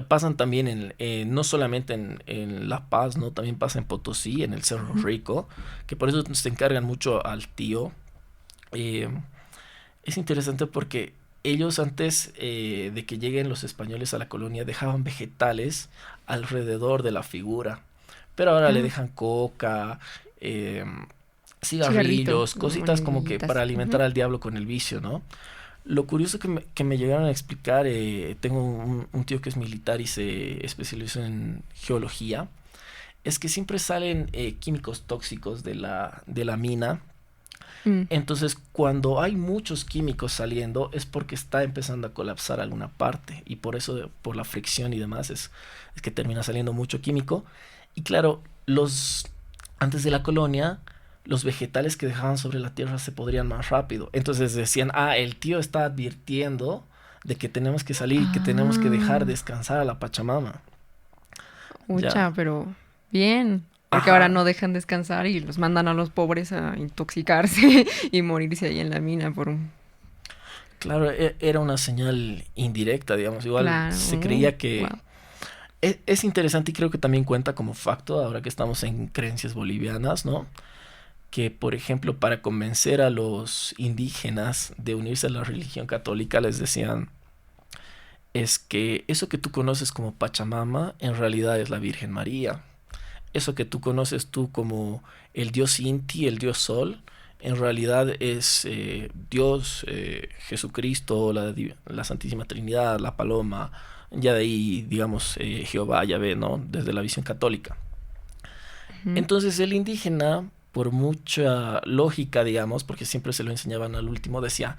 Pasan también no solamente en La Paz, ¿no? También pasa en Potosí, en el Cerro Rico, que por eso se encargan mucho al tío. Es interesante porque ellos antes de que lleguen los españoles a la colonia dejaban vegetales alrededor de la figura, pero ahora le dejan coca, cigarrillos, cositas como que para alimentar al diablo con el vicio, ¿no? Lo curioso que me llegaron a explicar, tengo un tío que es militar y se especializó en geología, es que siempre salen químicos tóxicos de la mina. Entonces, cuando hay muchos químicos saliendo es porque está empezando a colapsar alguna parte y por eso, por la fricción y demás, es que termina saliendo mucho químico. Y claro, antes de la colonia, los vegetales que dejaban sobre la tierra se podrían más rápido. Entonces decían, el tío está advirtiendo de que tenemos que salir, que tenemos que dejar descansar a la Pachamama. Ucha, pero bien. Porque ahora no dejan descansar y los mandan a los pobres a intoxicarse y morirse ahí en la mina por un... Claro, era una señal indirecta, digamos. Igual se creía que... Wow. Es interesante y creo que también cuenta como facto, ahora que estamos en creencias bolivianas, ¿no? Que, por ejemplo, para convencer a los indígenas de unirse a la religión católica, les decían, es que eso que tú conoces como Pachamama, en realidad es la Virgen María. Eso que tú conoces tú como el dios Inti, el dios Sol, en realidad es Dios, Jesucristo, la Santísima Trinidad, la Paloma, ya de ahí, digamos, Jehová, Yahvé, ¿no? Desde la visión católica. Entonces el indígena, por mucha lógica, digamos, porque siempre se lo enseñaban al último, decía,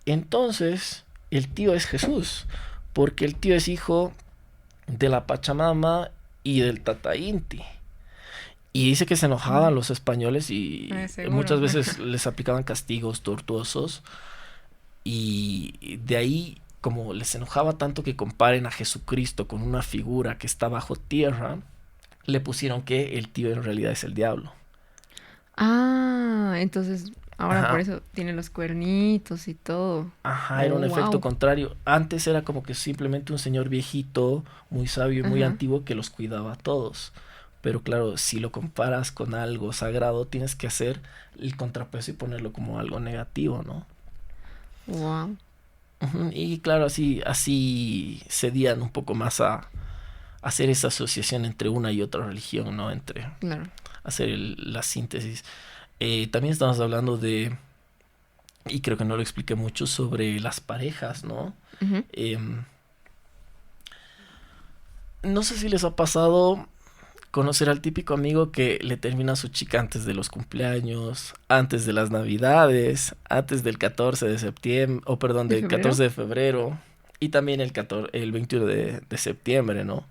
entonces el tío es Jesús, porque el tío es hijo de la Pachamama y del Tata Inti. Y dice que se enojaban los españoles y muchas veces les aplicaban castigos tortuosos. Y de ahí, como les enojaba tanto que comparen a Jesucristo con una figura que está bajo tierra, le pusieron que el tío en realidad es el diablo. Entonces ahora por eso tiene los cuernitos y todo. Era un efecto contrario. Antes era como que simplemente un señor viejito, muy sabio y muy antiguo que los cuidaba a todos. Pero claro, si lo comparas con algo sagrado, tienes que hacer el contrapeso y ponerlo como algo negativo, ¿no? Wow. Y claro, así cedían un poco más a hacer esa asociación entre una y otra religión, ¿no? Entre hacer la síntesis. También estamos hablando de, y creo que no lo expliqué mucho, sobre las parejas, ¿no? No sé si les ha pasado conocer al típico amigo que le termina a su chica antes de los cumpleaños, antes de las navidades, antes del 14 de septiembre, del 14 de febrero y también el 21 de septiembre, ¿no?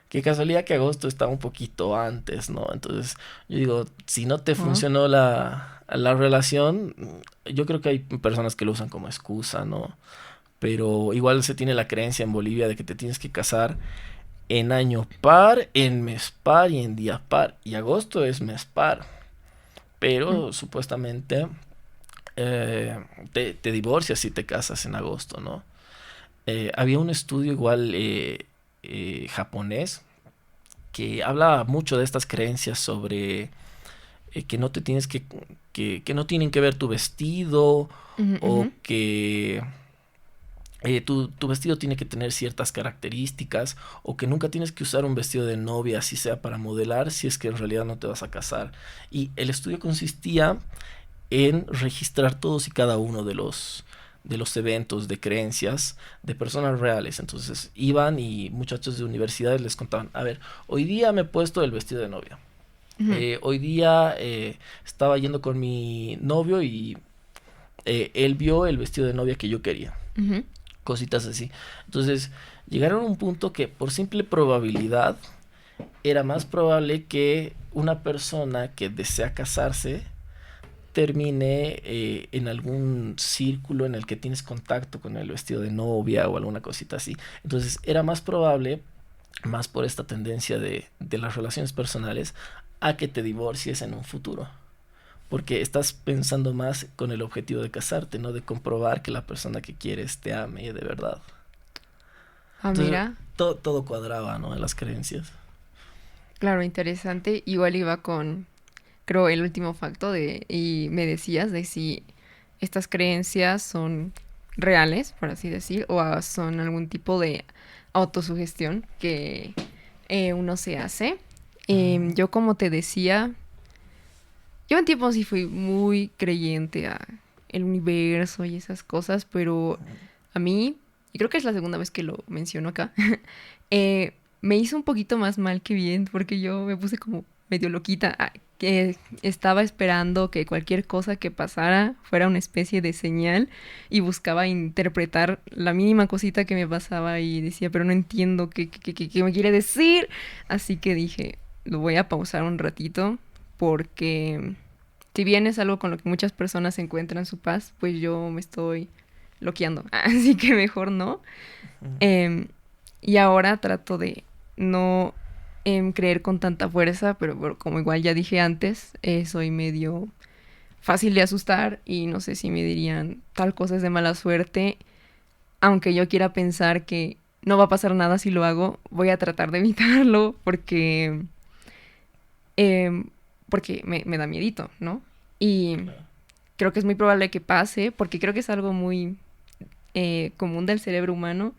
Qué casualidad que agosto está un poquito antes, ¿no? Entonces, yo digo, si no te funcionó la relación, yo creo que hay personas que lo usan como excusa, ¿no? Pero igual se tiene la creencia en Bolivia de que te tienes que casar en año par, en mes par y en día par. Y agosto es mes par. Pero supuestamente te divorcias si te casas en agosto, ¿no? Había un estudio igual japonés que habla mucho de estas creencias sobre que no te tienes que no tienen que ver tu vestido o que tu vestido tiene que tener ciertas características o que nunca tienes que usar un vestido de novia, así sea para modelar, si es que en realidad no te vas a casar. Y el estudio consistía en registrar todos y cada uno de los eventos, de creencias, de personas reales. Entonces iban y muchachos de universidades les contaban, a ver, hoy día me he puesto el vestido de novia. Hoy día estaba yendo con mi novio y él vio el vestido de novia que yo quería. Cositas así. Entonces llegaron a un punto que por simple probabilidad era más probable que una persona que desea casarse termine en algún círculo en el que tienes contacto con el vestido de novia o alguna cosita así. Entonces era más probable, más por esta tendencia de las relaciones personales, a que te divorcies en un futuro. Porque estás pensando más con el objetivo de casarte, no de comprobar que la persona que quieres te ame de verdad. Entonces, mira. Todo cuadraba, ¿no? En las creencias. Claro, interesante. Igual iba con, creo, el último facto y me decías de si estas creencias son reales, por así decir, o son algún tipo de autosugestión que uno se hace Yo como te decía, yo en tiempo sí fui muy creyente a el universo y esas cosas, pero a mí, y creo que es la segunda vez que lo menciono acá, me hizo un poquito más mal que bien, porque yo me puse como medio loquita, que estaba esperando que cualquier cosa que pasara fuera una especie de señal y buscaba interpretar la mínima cosita que me pasaba y decía, pero no entiendo qué me quiere decir. Así que dije, lo voy a pausar un ratito porque si bien es algo con lo que muchas personas encuentran su paz, pues yo me estoy loqueando, así que mejor no. Y ahora trato de no creer con tanta fuerza, pero bueno, como igual ya dije antes, soy medio fácil de asustar y no sé si me dirían tal cosa es de mala suerte, aunque yo quiera pensar que no va a pasar nada si lo hago, voy a tratar de evitarlo porque me da miedito, ¿no? Y creo que es muy probable que pase, porque creo que es algo muy común del cerebro humano,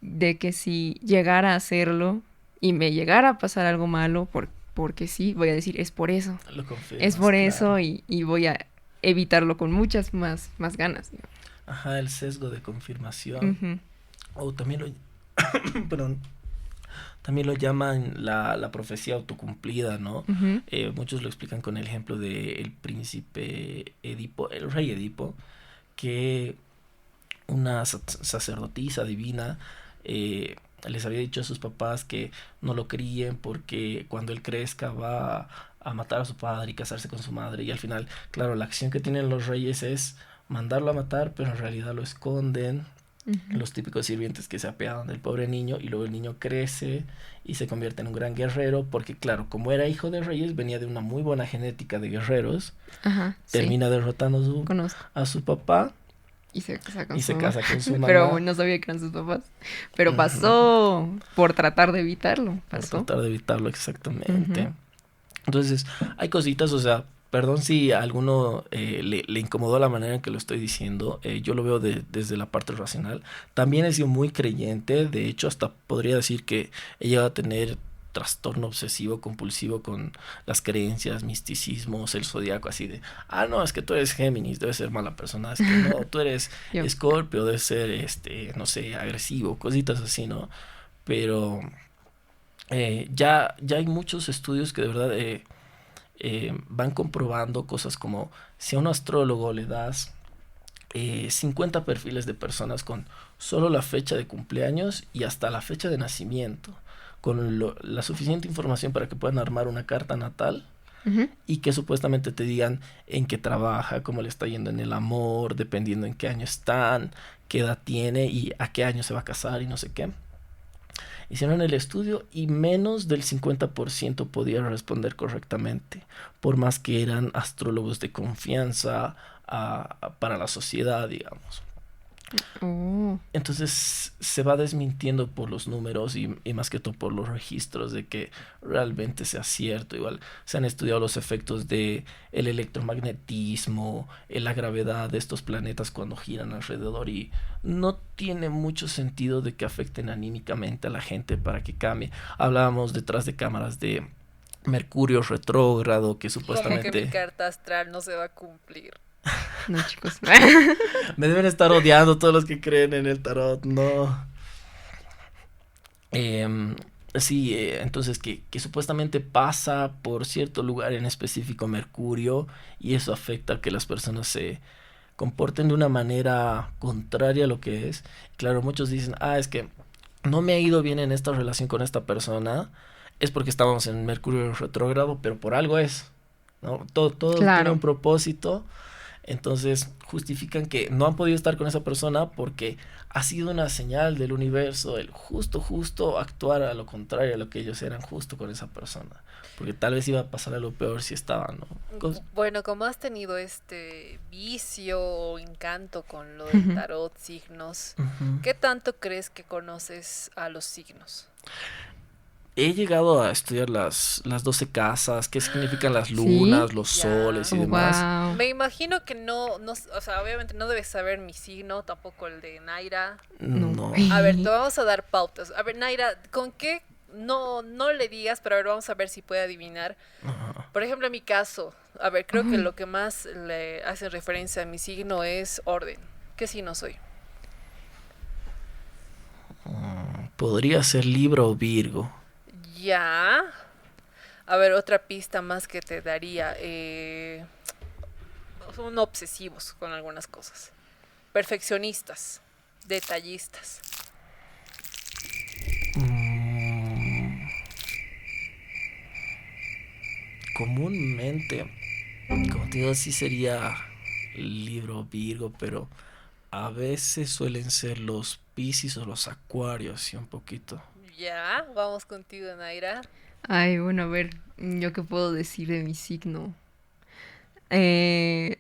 de que si llegara a hacerlo y me llegara a pasar algo malo, porque sí, voy a decir, es por eso. Lo confirmas, es por claro. eso y voy a evitarlo con muchas más ganas. Ajá, el sesgo de confirmación. O también lo... perdón. También lo llaman la profecía autocumplida, ¿no? Muchos lo explican con el ejemplo del príncipe Edipo, el rey Edipo, que una sacerdotisa divina les había dicho a sus papás que no lo críen porque cuando él crezca va a matar a su padre y casarse con su madre. Y al final, claro, la acción que tienen los reyes es mandarlo a matar, pero en realidad lo esconden. Los típicos sirvientes que se apiadan del pobre niño y luego el niño crece y se convierte en un gran guerrero porque claro, como era hijo de reyes, venía de una muy buena genética de guerreros. Termina derrotando a su papá y se casa con su mamá. Pero no sabía que eran sus papás. Pero pasó por tratar de evitarlo. Por tratar de evitarlo, exactamente. Entonces, hay cositas, o sea, perdón si a alguno le incomodó la manera en que lo estoy diciendo. Yo lo veo desde la parte racional. También he sido muy creyente. De hecho, hasta podría decir que he llegado a tener trastorno obsesivo compulsivo con las creencias, misticismos, el zodiaco, así de, no, es que tú eres Géminis, debes ser mala persona, es que no, tú eres Escorpio, debes ser, no sé, agresivo, cositas así, ¿no? Pero ya hay muchos estudios que de verdad van comprobando cosas como si a un astrólogo le das 50 perfiles de personas con solo la fecha de cumpleaños y hasta la fecha de nacimiento, con la suficiente información para que puedan armar una carta natal y que supuestamente te digan en qué trabaja, cómo le está yendo en el amor, dependiendo en qué año están, qué edad tiene y a qué año se va a casar y no sé qué. Hicieron el estudio y menos del 50% podía responder correctamente, por más que eran astrólogos de confianza para la sociedad, digamos. Entonces se va desmintiendo por los números y más que todo por los registros de que realmente sea cierto. Igual se han estudiado los efectos de el electromagnetismo, la gravedad de estos planetas cuando giran alrededor y no tiene mucho sentido de que afecten anímicamente a la gente para que cambie. Hablábamos detrás de cámaras de Mercurio retrógrado que supuestamente... Como que mi carta astral no se va a cumplir. No, chicos. Me deben estar odiando todos los que creen en el tarot. No. Sí, entonces que supuestamente pasa por cierto lugar en específico Mercurio y eso afecta a que las personas se comporten de una manera contraria a lo que es. Claro, muchos dicen, es que no me ha ido bien en esta relación con esta persona, es porque estábamos en Mercurio retrógrado, pero por algo es, ¿no? Todo tiene un propósito. Entonces justifican que no han podido estar con esa persona porque ha sido una señal del universo el justo actuar a lo contrario a lo que ellos eran justo con esa persona, porque tal vez iba a pasar algo peor si estaban, ¿no? Bueno, como has tenido este vicio o encanto con lo del tarot, signos, ¿qué tanto crees que conoces a los signos? He llegado a estudiar las 12 casas, qué significan las lunas, los soles y demás. Wow. Me imagino que no, o sea, obviamente no debes saber mi signo, tampoco el de Naira. No. A ver, te vamos a dar pautas. A ver, Naira, ¿con qué no le digas, pero a ver, vamos a ver si puede adivinar. Ajá. Por ejemplo, en mi caso, a ver, creo que lo que más le hace referencia a mi signo es orden. ¿Qué signo soy? Podría ser Libra o Virgo. Ya. A ver, otra pista más que te daría. Son obsesivos con algunas cosas. Perfeccionistas. Detallistas. Mm, comúnmente, como te digo, sí sería Libra o Virgo, pero a veces suelen ser los Piscis o los Acuarios, sí, un poquito. Ya, vamos contigo, Naira. Ay, bueno, a ver, ¿yo qué puedo decir de mi signo? Eh,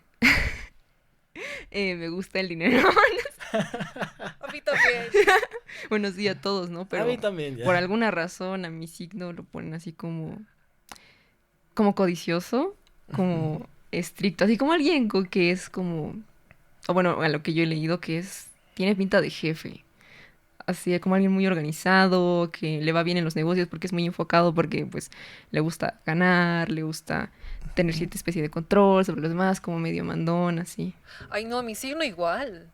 me gusta el dinero. A mí también. Bueno, sí, a todos, ¿no? A mí Pero también, por ya. alguna razón a mi signo lo ponen así como codicioso, Ujú. como estricto, así como alguien que es como, o bueno, a lo que yo he leído que tiene pinta de jefe. Así como alguien muy organizado, que le va bien en los negocios porque es muy enfocado, porque pues le gusta ganar, le gusta tener cierta especie de control sobre los demás, como medio mandón, así. Ay, no, mi signo igual.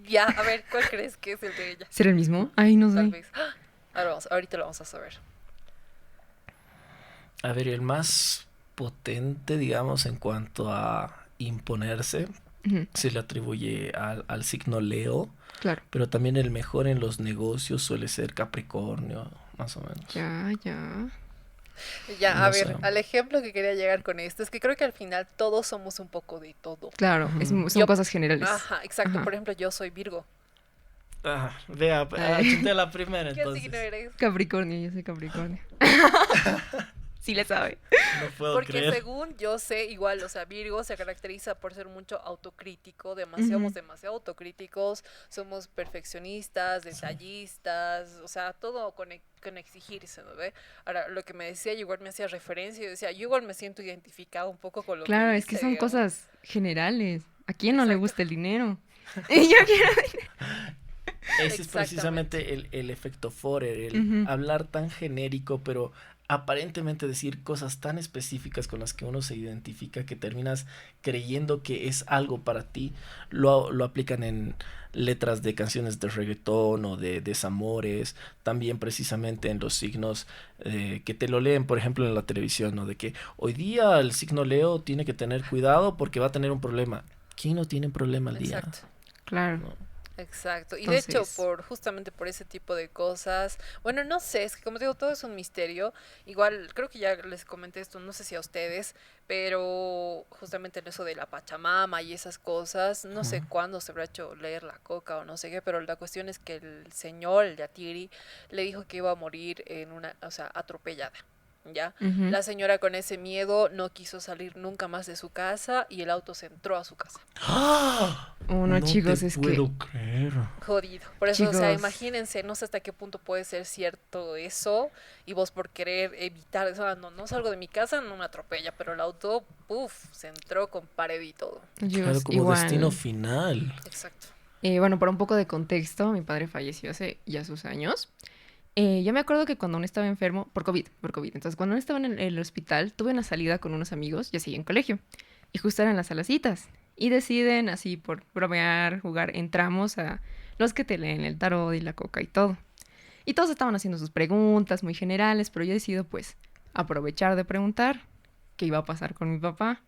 Ya, a ver, ¿cuál crees que es el de ella? ¿Será el mismo? Ay, no Tal sé. vez. ¡Ah! Ahora ahorita lo vamos a saber. A ver, el más potente, digamos, en cuanto a imponerse, Ujú, se le atribuye al signo Leo, claro. pero también el mejor en los negocios suele ser Capricornio, más o menos. Ya, ya. Ya, a No sé. ver, al ejemplo que quería llegar con esto es que creo que al final todos somos un poco de todo. Claro, Ujú. son Yo, cosas generales. ajá, exacto. Ajá. Por ejemplo, yo soy Virgo. Vea, Ay, chunté la primera ¿Qué signo entonces. eres? Capricornio, yo soy Capricornio. Sí le sabe. No puedo Porque creer. según yo sé, igual, o sea, Virgo se caracteriza por ser mucho autocrítico, Ujú, demasiado autocríticos, somos perfeccionistas, Sí. detallistas, o sea, todo con exigirse, ¿no ve? Ahora, lo que me decía, yo igual me hacía referencia y decía, yo igual me siento identificado un poco con lo que claro, es que dice, son digamos. cosas generales. ¿A quién no le Exacto, gusta el dinero? Y yo quiero. Ese es exactamente. precisamente el efecto Forer, el Ujú, hablar tan genérico, pero aparentemente decir cosas tan específicas con las que uno se identifica que terminas creyendo que es algo para ti. Lo aplican en letras de canciones de reggaetón o de desamores, también precisamente en los signos que te lo leen, por ejemplo, en la televisión, ¿no? De que hoy día el signo Leo tiene que tener cuidado porque va a tener un problema. ¿Quién no tiene problema al día? Exacto. claro. ¿No? Exacto. Y de hecho, Entonces, justamente por ese tipo de cosas, bueno, no sé, es que como te digo, todo es un misterio. Igual, creo que ya les comenté esto, no sé si a ustedes, pero justamente en eso de la Pachamama y esas cosas, no sé Ujú. cuándo se habrá hecho leer la coca o no sé qué, pero la cuestión es que el señor, el Yatiri, le dijo que iba a morir en una, o sea, atropellada. ¿Ya? ujú. La señora con ese miedo no quiso salir nunca más de su casa y el auto se entró a su casa. ¡Ah! Uno, No te chicos, es que, puedo creer. Jodido. Por eso, o sea, chicos, imagínense, no sé hasta qué punto puede ser cierto eso y vos por querer evitar eso, ah, no, no salgo de mi casa, no me atropella, pero el auto, puff, se entró con pared y todo. Claro, chicos, como destino igual. final. Exacto. Bueno, para un poco de contexto, mi padre falleció hace ya sus años. Yo me acuerdo que cuando uno estaba enfermo, por COVID. Entonces, cuando uno estaba en el hospital, tuve una salida con unos amigos, ya seguía en colegio. Y justo eran las salacitas. Y deciden, así por bromear, jugar, entramos a los que te leen el tarot y la coca y todo. Y todos estaban haciendo sus preguntas muy generales, pero yo decido, pues, aprovechar de preguntar qué iba a pasar con mi papá.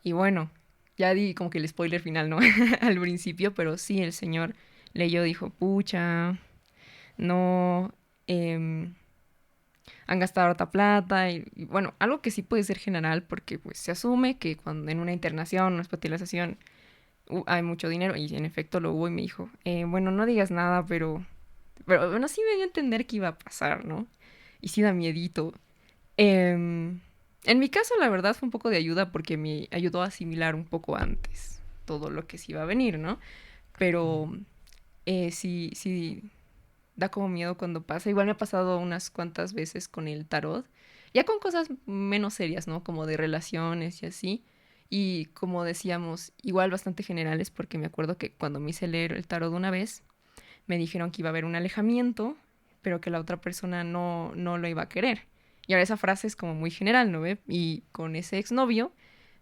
Y bueno, ya di como que el spoiler final, ¿no? Al principio, pero sí, el señor leyó, dijo, pucha, no, em, han gastado harta plata y, bueno, algo que sí puede ser general porque pues se asume que cuando en una internación, una hospitalización hay mucho dinero y en efecto lo hubo y me dijo, bueno, no digas nada, pero bueno, sí me dio a entender que iba a pasar, ¿no? Y sí da miedito. Em, en mi caso, la verdad, fue un poco de ayuda porque me ayudó a asimilar un poco antes todo lo que sí iba a venir, ¿no? Pero sí, sí, da como miedo cuando pasa. Igual me ha pasado unas cuantas veces con el tarot, ya con cosas menos serias, ¿no? Como de relaciones y así. Y como decíamos, igual bastante generales, porque me acuerdo que cuando me hice leer el tarot una vez, me dijeron que iba a haber un alejamiento, pero que la otra persona no lo iba a querer. Y ahora esa frase es como muy general, ¿no ve? Y con ese exnovio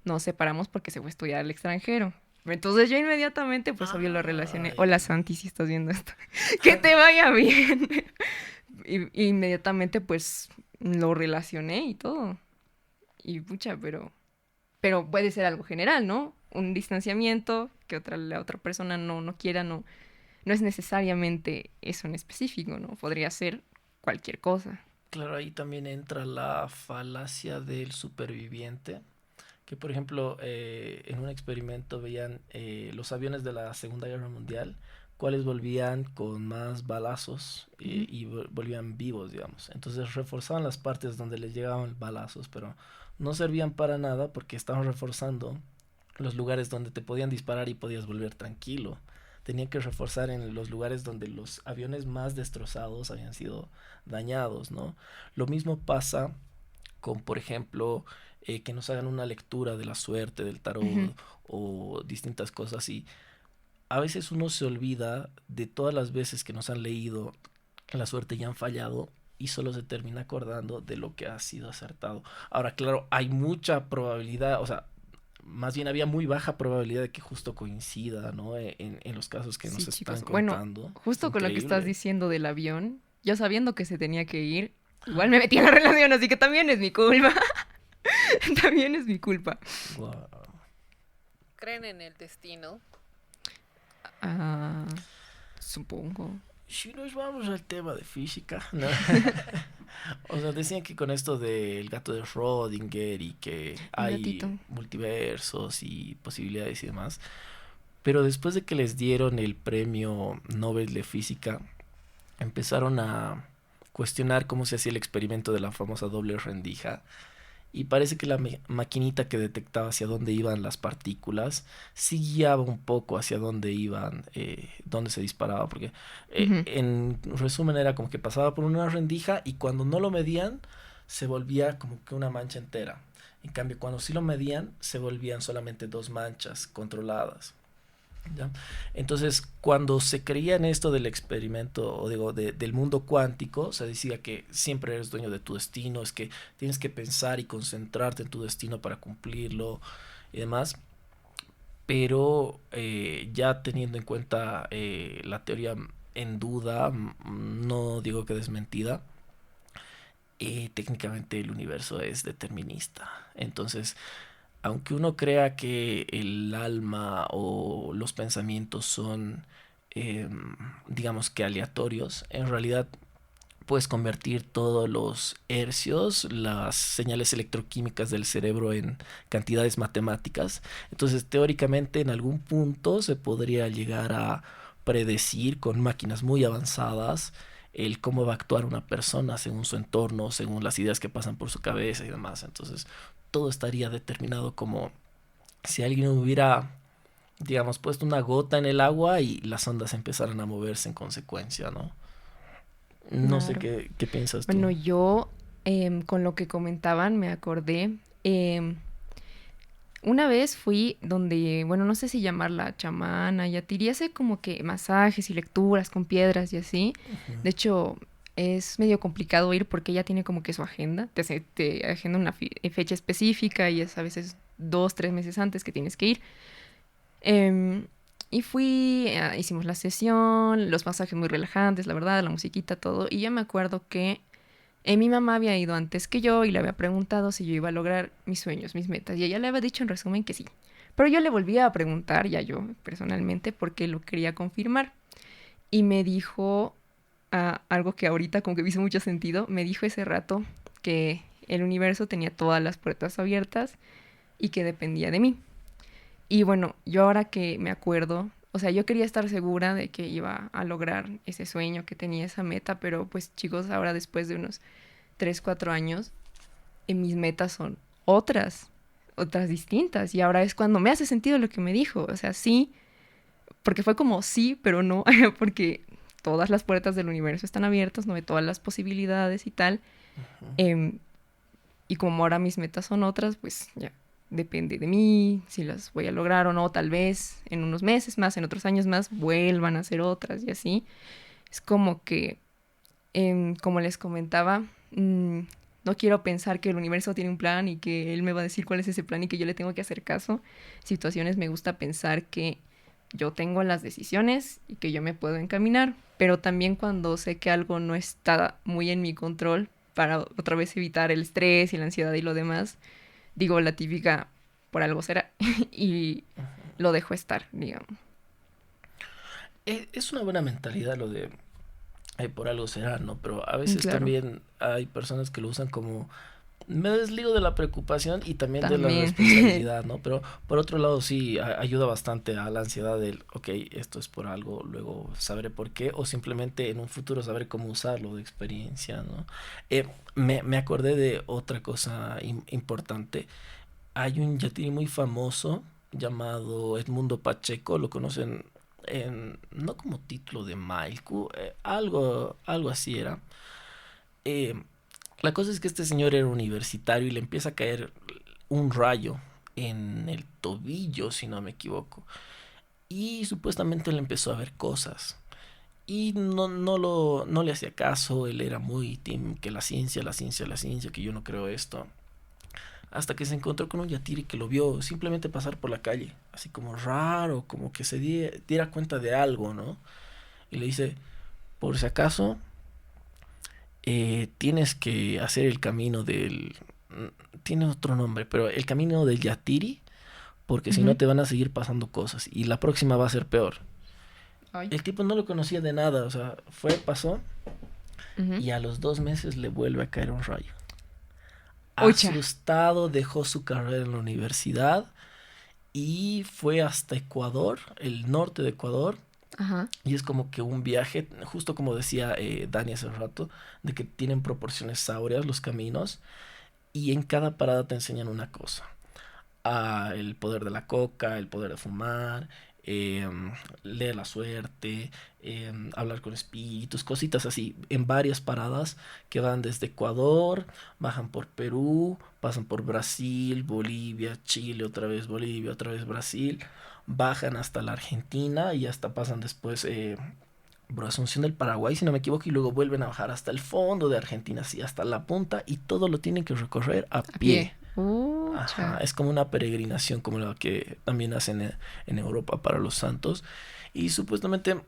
nos separamos porque se fue a estudiar al extranjero. Entonces yo inmediatamente, pues obvio lo relacioné. Hola Santi, si estás viendo esto. Que te vaya bien. Y inmediatamente pues lo relacioné y todo. Y pucha, pero puede ser algo general, ¿no? Un distanciamiento que la otra persona no quiera, no es necesariamente eso en específico, ¿no? Podría ser cualquier cosa. Claro, ahí también entra la falacia del superviviente, que por ejemplo en un experimento veían los aviones de la Segunda Guerra Mundial, cuáles volvían con más balazos y volvían vivos, digamos. Entonces reforzaban las partes donde les llegaban balazos, pero no servían para nada porque estaban reforzando los lugares donde te podían disparar y podías volver tranquilo. Tenían que reforzar en los lugares donde los aviones más destrozados habían sido dañados, ¿no? Lo mismo pasa con, por ejemplo, que nos hagan una lectura de la suerte, del tarot o distintas cosas, y a veces uno se olvida de todas las veces que nos han leído la suerte y han fallado, y solo se termina acordando de lo que ha sido acertado. Ahora, claro, hay mucha probabilidad, o sea, más bien había muy baja probabilidad de que justo coincida, ¿no? En los casos que nos están contando. Bueno, justo con lo que estás diciendo del avión, yo sabiendo que se tenía que ir, igual me metí en la relación, así que también es mi culpa. También es mi culpa. Wow. ¿Creen en el destino? Supongo. Si nos vamos al tema de física, ¿no? O sea, decían que con esto del gato de Schrödinger y que hay multiversos y posibilidades y demás, pero después de que les dieron el premio Nobel de Física, empezaron a cuestionar cómo se hacía el experimento de la famosa doble rendija. Y parece que la maquinita que detectaba hacia dónde iban las partículas sí guiaba un poco hacia dónde iban, dónde se disparaba, porque en resumen era como que pasaba por una rendija y cuando no lo medían se volvía como que una mancha entera. En cambio, cuando sí lo medían se volvían solamente 2 manchas controladas. ¿Ya? Entonces, cuando se creía en esto del experimento, o digo, del mundo cuántico, se decía que siempre eres dueño de tu destino, es que tienes que pensar y concentrarte en tu destino para cumplirlo y demás. Pero ya teniendo en cuenta la teoría en duda, no digo que desmentida, técnicamente el universo es determinista. Entonces, aunque uno crea que el alma o los pensamientos son, digamos que aleatorios, en realidad puedes convertir todos los hercios, las señales electroquímicas del cerebro en cantidades matemáticas. Entonces, teóricamente, en algún punto se podría llegar a predecir con máquinas muy avanzadas el cómo va a actuar una persona según su entorno, según las ideas que pasan por su cabeza y demás. Entonces, todo estaría determinado como si alguien hubiera, digamos, puesto una gota en el agua y las ondas empezaran a moverse en consecuencia, ¿no? No sé qué piensas tú. Bueno, yo con lo que comentaban me acordé. Una vez fui donde, bueno, no sé si llamarla chamana, yatiri, hace como que masajes y lecturas con piedras y así. De hecho, es medio complicado ir porque ella tiene como que su agenda. Te agenda una fecha específica y es a veces 2-3 meses antes que tienes que ir. Y fui, hicimos la sesión, los masajes muy relajantes, la verdad, la musiquita, todo. Y yo me acuerdo que mi mamá había ido antes que yo y le había preguntado si yo iba a lograr mis sueños, mis metas. Y ella le había dicho en resumen que sí. Pero yo le volví a preguntar, ya yo personalmente, porque lo quería confirmar. Y me dijo algo que ahorita como que me hizo mucho sentido. Me dijo ese rato que el universo tenía todas las puertas abiertas y que dependía de mí. Y bueno, yo ahora que me acuerdo, o sea, yo quería estar segura de que iba a lograr ese sueño, que tenía esa meta, pero pues chicos, ahora después de unos 3-4 años, mis metas son otras distintas. Y ahora es cuando me hace sentido lo que me dijo. O sea, sí, porque fue como sí, pero no, porque todas las puertas del universo están abiertas, no ve todas las posibilidades y tal. Y como ahora mis metas son otras, pues ya depende de mí, si las voy a lograr o no. Tal vez en unos meses más, en otros años más, vuelvan a ser otras y así. Es como que Como les comentaba, no quiero pensar que el universo tiene un plan y que él me va a decir cuál es ese plan y que yo le tengo que hacer caso. Situaciones me gusta pensar que yo tengo las decisiones y que yo me puedo encaminar, pero también cuando sé que algo no está muy en mi control, para otra vez evitar el estrés y la ansiedad y lo demás, digo la típica, por algo será, y lo dejo estar, digamos. Es una buena mentalidad lo de por algo será, ¿no? Pero a veces también hay personas que lo usan como me desligo de la preocupación y también de la responsabilidad, ¿no? Pero por otro lado sí ayuda bastante a la ansiedad del, ok, esto es por algo, luego sabré por qué, o simplemente en un futuro saber cómo usarlo de experiencia, ¿no? Me acordé de otra cosa importante. Hay un yatiri muy famoso llamado Edmundo Pacheco, lo conocen no como título de Mailku, algo así era. Eh, la cosa es que este señor era universitario y le empieza a caer un rayo en el tobillo, si no me equivoco. Y supuestamente le empezó a ver cosas. Y no le hacía caso, él era muy team que la ciencia, que yo no creo esto. Hasta que se encontró con un yatiri que lo vio simplemente pasar por la calle, así como raro, como que se diera cuenta de algo, ¿no? Y le dice, por si acaso, tienes que hacer el camino del... Tiene otro nombre, pero el camino del yatiri, porque si no te van a seguir pasando cosas y la próxima va a ser peor. Ay. El tipo no lo conocía de nada, o sea, pasó y a los 2 meses le vuelve a caer un rayo. Asustado, dejó su carrera en la universidad y fue hasta Ecuador, el norte de Ecuador. Ajá. Y es como que un viaje, justo como decía Dani hace un rato, de que tienen proporciones áureas los caminos y en cada parada te enseñan una cosa. El poder de la coca, el poder de fumar, leer la suerte, hablar con espíritus, cositas así, en varias paradas que van desde Ecuador, bajan por Perú, pasan por Brasil, Bolivia, Chile, otra vez Bolivia, otra vez Brasil, bajan hasta la Argentina y hasta pasan después por Asunción del Paraguay, si no me equivoco, y luego vuelven a bajar hasta el fondo de Argentina, así hasta la punta, y todo lo tienen que recorrer a pie. Ajá, es como una peregrinación como la que también hacen en Europa para los santos. Y supuestamente,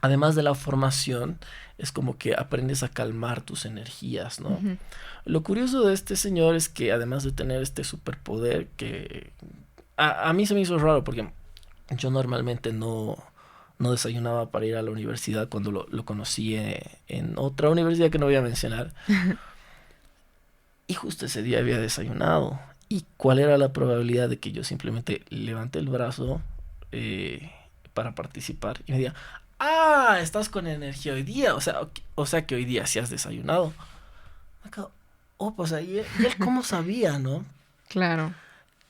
además de la formación, es como que aprendes a calmar tus energías, ¿no? Uh-huh. Lo curioso de este señor es que además de tener este superpoder, que a mí se me hizo raro porque yo normalmente no desayunaba para ir a la universidad cuando lo conocí en otra universidad que no voy a mencionar. Y justo ese día había desayunado. ¿Y cuál era la probabilidad de que yo simplemente levante el brazo para participar? Y me diga, estás con energía hoy día. O sea que hoy día sí has desayunado. Pues ahí él cómo sabía, ¿no? Claro.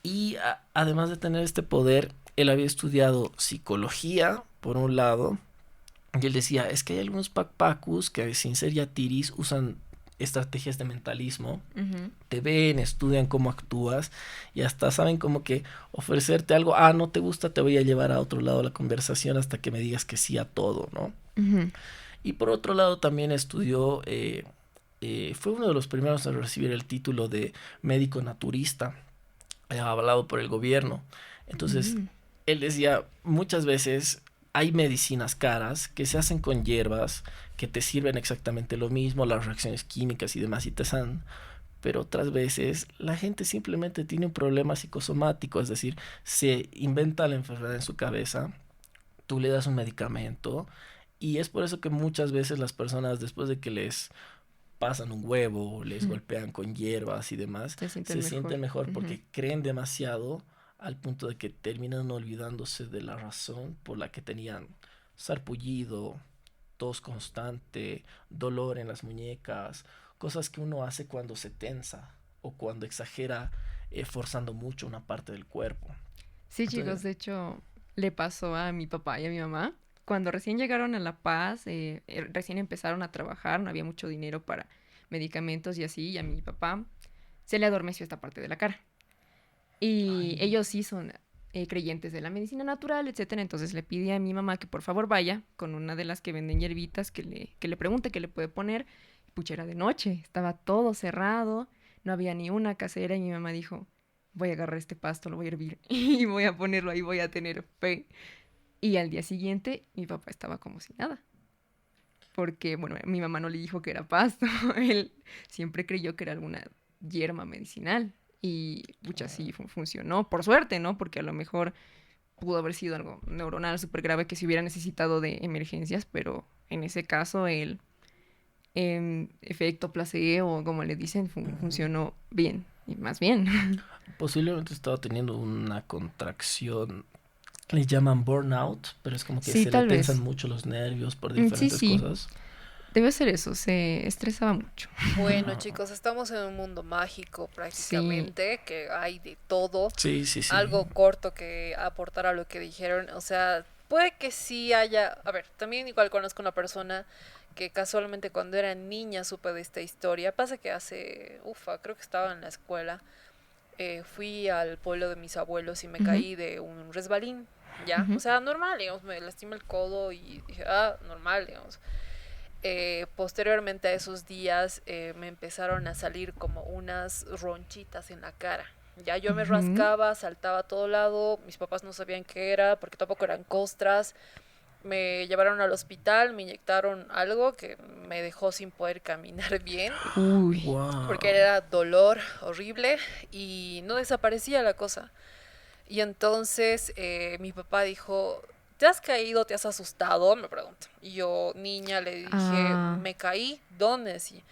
Y además de tener este poder, él había estudiado psicología, por un lado. Y él decía, es que hay algunos pakpakus que sin ser yatiris usan estrategias de mentalismo, uh-huh. Te ven, estudian cómo actúas y hasta saben como que ofrecerte algo, no te gusta, te voy a llevar a otro lado de la conversación hasta que me digas que sí a todo, ¿no? Uh-huh. Y por otro lado también estudió, fue uno de los primeros en recibir el título de médico naturista, avalado por el gobierno. Entonces, uh-huh. Él decía, muchas veces hay medicinas caras que se hacen con hierbas que te sirven exactamente lo mismo, las reacciones químicas y demás y te sanan, pero otras veces la gente simplemente tiene un problema psicosomático, es decir, se inventa la enfermedad en su cabeza, tú le das un medicamento y es por eso que muchas veces las personas después de que les pasan un huevo, les golpean con hierbas y demás, se sienten mejor porque creen demasiado al punto de que terminan olvidándose de la razón por la que tenían sarpullido, tos constante, dolor en las muñecas, cosas que uno hace cuando se tensa o cuando exagera forzando mucho una parte del cuerpo. Sí, entonces, chicos, de hecho le pasó a mi papá y a mi mamá. Cuando recién llegaron a La Paz, recién empezaron a trabajar, no había mucho dinero para medicamentos y así, y a mi papá se le adormeció esta parte de la cara. Y ellos sí son creyentes de la medicina natural, etcétera. Entonces le pide a mi mamá que por favor vaya con una de las que venden hierbitas, que le pregunte qué le puede poner. Pucha, era de noche, estaba todo cerrado, no había ni una casera, y mi mamá dijo, voy a agarrar este pasto, lo voy a hervir y voy a ponerlo ahí, voy a tener fe. Y al día siguiente mi papá estaba como si nada. Porque, bueno, mi mamá no le dijo que era pasto, él siempre creyó que era alguna hierba medicinal. Y, pucha, sí funcionó, por suerte, ¿no? Porque a lo mejor pudo haber sido algo neuronal súper grave que se hubiera necesitado de emergencias, pero en ese caso el efecto placebo, como le dicen, funcionó bien, y más bien. Posiblemente estaba teniendo una contracción, le llaman burnout, pero es como que sí, se le tensan mucho los nervios por diferentes cosas. Debe ser eso, se estresaba mucho. Bueno, chicos, estamos en un mundo mágico prácticamente, que hay de todo. Sí. Algo corto que aportar a lo que dijeron, o sea, puede que sí haya, a ver, también igual conozco una persona que casualmente cuando era niña supe de esta historia. Pasa que creo que estaba en la escuela, fui al pueblo de mis abuelos y me caí de un resbalín, ¿ya? O sea, normal, digamos, me lastimé el codo y dije, normal, digamos. Posteriormente a esos días me empezaron a salir como unas ronchitas en la cara. Ya yo me rascaba, saltaba a todo lado, mis papás no sabían qué era porque tampoco eran costras. Me llevaron al hospital, me inyectaron algo que me dejó sin poder caminar bien. Uy. Wow. Porque era dolor horrible y no desaparecía la cosa. Y entonces mi papá dijo, ¿te has caído? ¿Te has asustado? Me preguntó. Y yo, niña, le dije, me caí. ¿Dónde? Sí.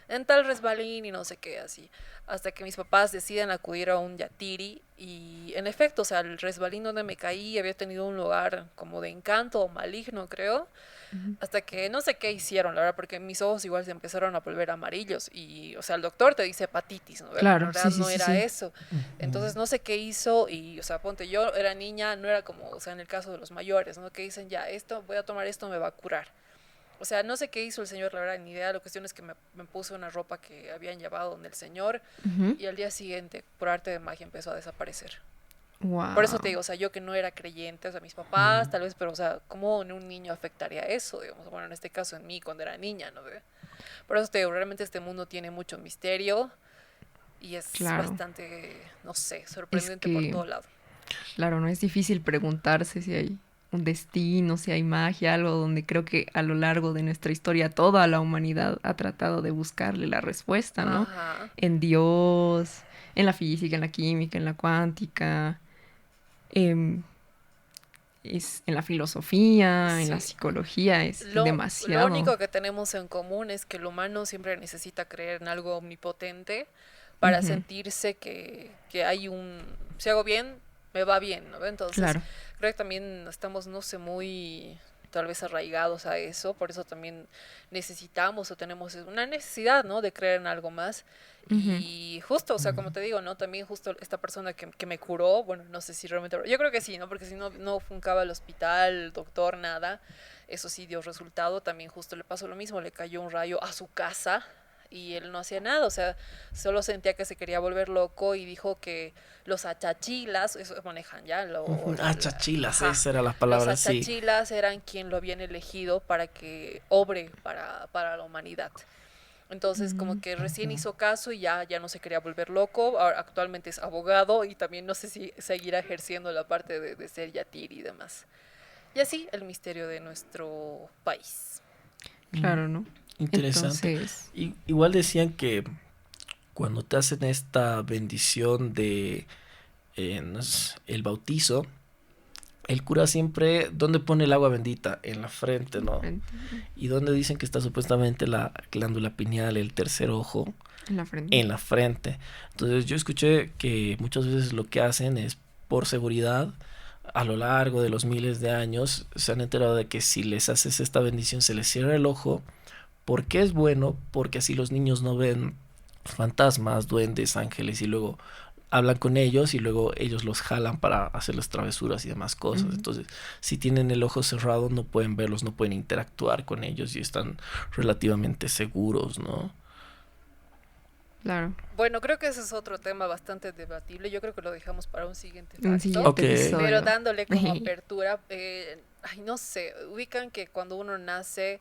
En tal resbalín y no sé qué, así. Hasta que mis papás deciden acudir a un yatiri. Y en efecto, o sea, el resbalín donde me caí había tenido un lugar como de encanto o maligno, creo. Hasta que no sé qué hicieron, la verdad, porque mis ojos igual se empezaron a volver amarillos. Y, o sea, el doctor te dice hepatitis, ¿no? Claro, en realidad sí, no era sí. eso. Entonces no sé qué hizo. Y, o sea, ponte, yo era niña, no era como, o sea, en el caso de los mayores, ¿no? Que dicen, ya, voy a tomar esto, me va a curar. O sea, no sé qué hizo el señor, la verdad, ni idea. La cuestión es que me puse una ropa que habían llevado donde el señor y al día siguiente, por arte de magia, empezó a desaparecer. Wow. Por eso te digo, o sea, yo que no era creyente, o sea, mis papás tal vez, pero, o sea, ¿cómo en un niño afectaría eso? Digamos, bueno, en este caso en mí, cuando era niña, ¿no? Por eso te digo, realmente este mundo tiene mucho misterio y es bastante, no sé, sorprendente por todo lado. Claro, no es difícil preguntarse si hay un destino, si hay magia, algo donde creo que a lo largo de nuestra historia toda la humanidad ha tratado de buscarle la respuesta, ¿no? Ajá. En Dios, en la física, en la química, en la cuántica, en la filosofía, en la psicología, es demasiado. Lo único que tenemos en común es que el humano siempre necesita creer en algo omnipotente para sentirse que hay si hago bien, me va bien, ¿no? Entonces, creo que también estamos, no sé, muy tal vez arraigados a eso, por eso también necesitamos o tenemos una necesidad, ¿no? De creer en algo más. Y justo, o sea, como te digo, ¿no? También justo esta persona que me curó, bueno, no sé si realmente, yo creo que sí, ¿no? Porque si no funcaba el hospital, doctor, nada, eso sí dio resultado. También justo le pasó lo mismo, le cayó un rayo a su casa y él no hacía nada, o sea, solo sentía que se quería volver loco y dijo que los achachilas, eso manejan ya. Achachilas, esa era la palabra, los achachilas eran quien lo habían elegido para que obre para la humanidad. Entonces como que recién hizo caso y ya no se quería volver loco. Ahora, actualmente es abogado y también no sé si seguirá ejerciendo la parte de ser yatiri y demás. Y así el misterio de nuestro país. Claro, ¿no? Interesante. Entonces, igual decían que cuando te hacen esta bendición de el bautizo, el cura siempre, ¿dónde pone el agua bendita? En la frente, ¿no? Y donde dicen que está supuestamente la glándula pineal, el tercer ojo. En la frente. En la frente. Entonces yo escuché que muchas veces lo que hacen es por seguridad. A lo largo de los miles de años se han enterado de que si les haces esta bendición se les cierra el ojo. ¿Por qué es bueno? Porque así los niños no ven fantasmas, duendes, ángeles y luego hablan con ellos y luego ellos los jalan para hacerles travesuras y demás cosas. Entonces, si tienen el ojo cerrado no pueden verlos, no pueden interactuar con ellos y están relativamente seguros, ¿no? Claro. Bueno, creo que ese es otro tema bastante debatible. Yo creo que lo dejamos para un siguiente facto. Un siguiente episodio. Pero dándole como apertura, no sé, ubican que cuando uno nace,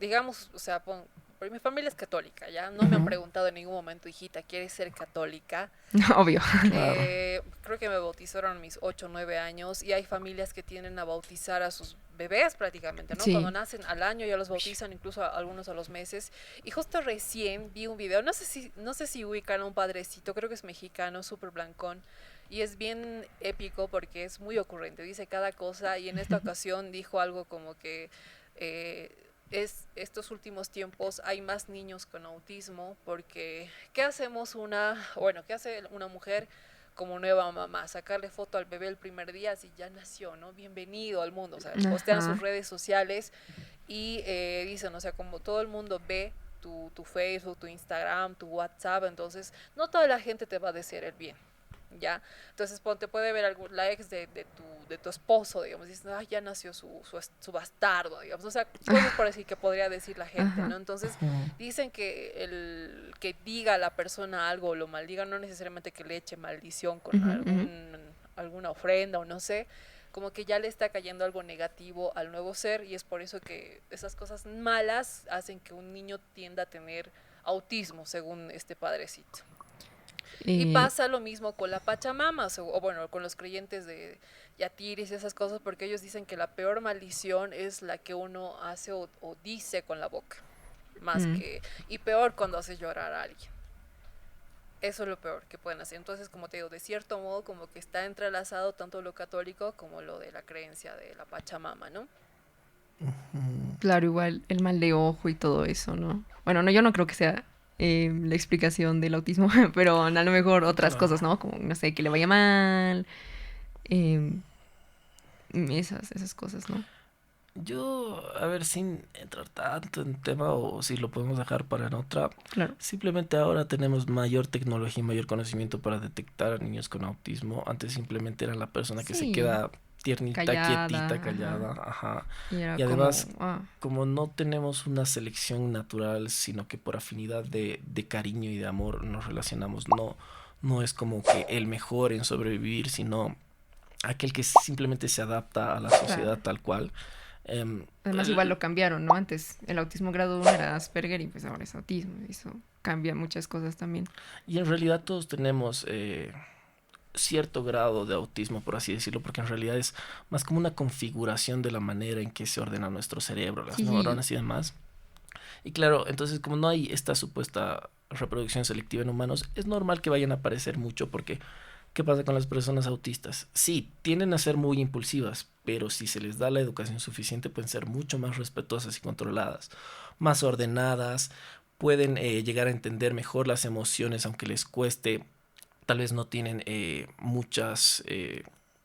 digamos, o sea, porque mi familia es católica, ¿ya? No me han preguntado en ningún momento, hijita, ¿quieres ser católica? Obvio. Creo que me bautizaron a mis 8 o 9 años y hay familias que tienden a bautizar a sus bebés prácticamente, ¿no? Sí. Cuando nacen al año ya los bautizan, incluso algunos a los meses. Y justo recién vi un video, no sé si ubican a un padrecito, creo que es mexicano, súper blancón. Y es bien épico porque es muy ocurrente, dice cada cosa y en esta ocasión dijo algo como que... estos últimos tiempos hay más niños con autismo porque ¿qué hace una mujer como nueva mamá? Sacarle foto al bebé el primer día si ya nació, ¿no? Bienvenido al mundo, o sea, postean sus redes sociales y dicen, o sea, como todo el mundo ve tu Facebook, tu Instagram, tu WhatsApp, entonces no toda la gente te va a desear el bien, ¿ya? Entonces te puede ver la ex de tu esposo, digamos, y dices, ay, ya nació su bastardo, digamos, o sea, cosas por decir que podría decir la gente, ¿no? Entonces dicen que el que diga a la persona algo o lo maldiga, no necesariamente que le eche maldición con alguna ofrenda o no sé, como que ya le está cayendo algo negativo al nuevo ser y es por eso que esas cosas malas hacen que un niño tienda a tener autismo, según este padrecito. Y pasa lo mismo con la Pachamama, o bueno, con los creyentes de Yatiris y esas cosas, porque ellos dicen que la peor maldición es la que uno hace o dice con la boca, más que, y peor cuando hace llorar a alguien. Eso es lo peor que pueden hacer. Entonces, como te digo, de cierto modo como que está entrelazado tanto lo católico como lo de la creencia de la Pachamama, ¿no? Claro, igual el mal de ojo y todo eso, ¿no? Bueno, no, yo no creo que sea la explicación del autismo, pero a lo mejor otras cosas, ¿no? Como, no sé, que le vaya mal, esas cosas, ¿no? Yo, a ver, sin entrar tanto en tema o si lo podemos dejar para en otra, claro. Simplemente ahora tenemos mayor tecnología y mayor conocimiento para detectar a niños con autismo. Antes simplemente era la persona que se queda tiernita, quietita, callada, ajá. Y además, como no tenemos una selección natural, sino que por afinidad de cariño y de amor nos relacionamos, no es como que el mejor en sobrevivir, sino aquel que simplemente se adapta a la sociedad tal cual. Además igual lo cambiaron, ¿no? Antes el autismo grado 1 era Asperger y pues ahora es autismo. Eso cambia muchas cosas también. Y en realidad todos tenemos... cierto grado de autismo, por así decirlo, porque en realidad es más como una configuración de la manera en que se ordena nuestro cerebro, las neuronas y demás. Y claro, entonces como no hay esta supuesta reproducción selectiva en humanos, es normal que vayan a aparecer mucho porque ¿qué pasa con las personas autistas? Sí, tienden a ser muy impulsivas, pero si se les da la educación suficiente pueden ser mucho más respetuosas y controladas, más ordenadas, pueden llegar a entender mejor las emociones aunque les cueste. Tal vez no tienen muchas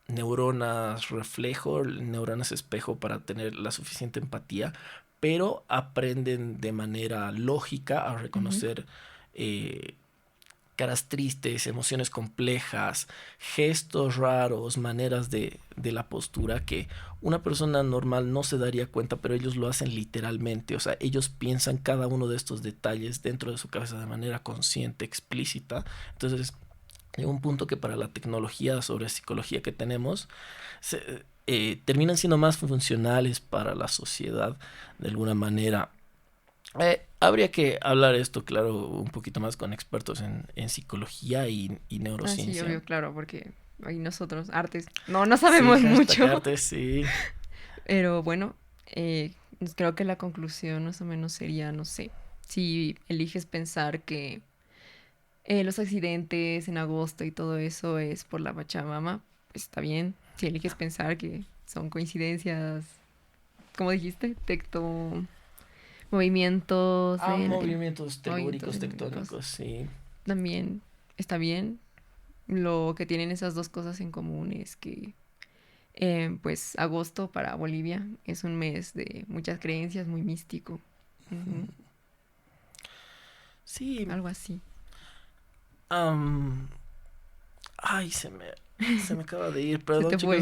neuronas reflejo, neuronas espejo para tener la suficiente empatía, pero aprenden de manera lógica a reconocer caras tristes, emociones complejas, gestos raros, maneras de la postura que una persona normal no se daría cuenta, pero ellos lo hacen literalmente. O sea, ellos piensan cada uno de estos detalles dentro de su cabeza de manera consciente, explícita. Entonces, llega un punto que para la tecnología sobre psicología que tenemos terminan siendo más funcionales para la sociedad de alguna manera. Habría que hablar esto, claro, un poquito más con expertos en psicología y neurociencia. Sí, obvio, claro, porque ahí nosotros, artes, no sabemos mucho. Artes, sí. Pero bueno, creo que la conclusión más o menos sería, no sé, si eliges pensar que los accidentes en agosto y todo eso es por la Pachamama, pues está bien. Si eliges pensar que son coincidencias, ¿cómo dijiste? Movimientos movimientos telúricos, tectónicos, sí. También está bien. Lo que tienen esas dos cosas en común es que pues agosto para Bolivia es un mes de muchas creencias, muy místico. Sí. Algo así. Ay, se me Se me acaba de ir, perdón, Se te chicos.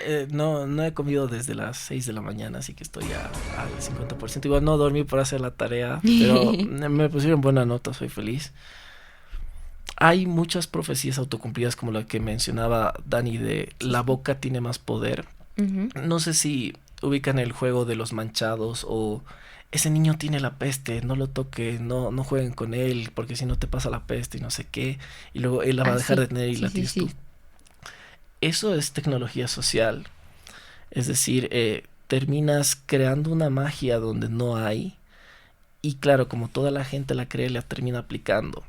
fue. No he comido desde las 6 de la mañana, así que estoy ya al 50%. Igual no dormí para hacer la tarea, pero me pusieron buena nota, soy feliz. Hay muchas profecías autocumplidas como la que mencionaba Dani de la boca tiene más poder. Ujú. No sé si ubican el juego de los manchados o ese niño tiene la peste, no lo toques, no jueguen con él porque si no te pasa la peste y no sé qué, y luego él la va a dejar Sí, de tener y sí, la sí, tienes tú. sí. Eso es tecnología social, es decir, terminas creando una magia donde no hay y claro, como toda la gente la cree, la termina aplicando.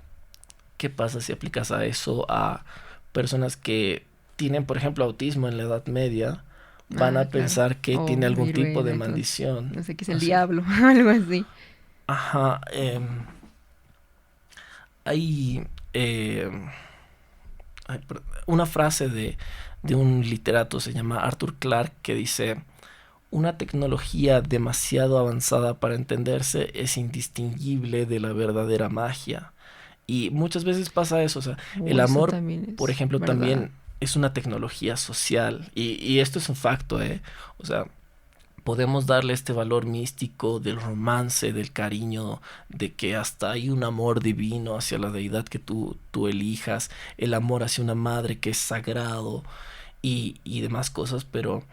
¿Qué pasa si aplicas a eso a personas que tienen, por ejemplo, autismo en la Edad Media? Van a Claro. pensar que O tiene algún tipo de viruela y todo. maldición. No sé qué es el Así. diablo, algo así. Ajá. Hay una frase de un literato, se llama Arthur Clarke, que dice: una tecnología demasiado avanzada para entenderse es indistinguible de la verdadera magia. Y muchas veces pasa eso, o sea, el Eso amor, también por es ejemplo, verdad. también es una tecnología social. Y esto es un facto, ¿eh? O sea, podemos darle este valor místico del romance, del cariño, de que hasta hay un amor divino hacia la deidad que tú elijas, el amor hacia una madre que es sagrado y demás cosas, pero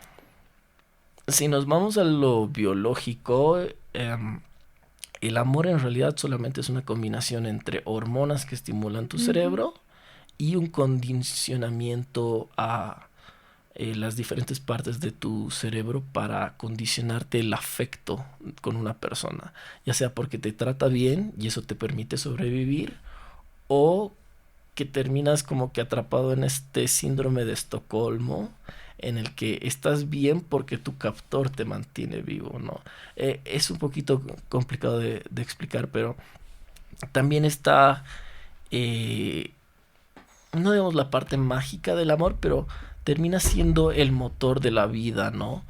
si nos vamos a lo biológico, el amor en realidad solamente es una combinación entre hormonas que estimulan tu Ujú. cerebro y un condicionamiento a las diferentes partes de tu cerebro para condicionarte el afecto con una persona, ya sea porque te trata bien y eso te permite sobrevivir, o que terminas como que atrapado en este síndrome de Estocolmo en el que estás bien porque tu captor te mantiene vivo, ¿no? Es un poquito complicado de explicar, pero también está, eh, no digamos la parte mágica del amor, pero termina siendo el motor de la vida, ¿no?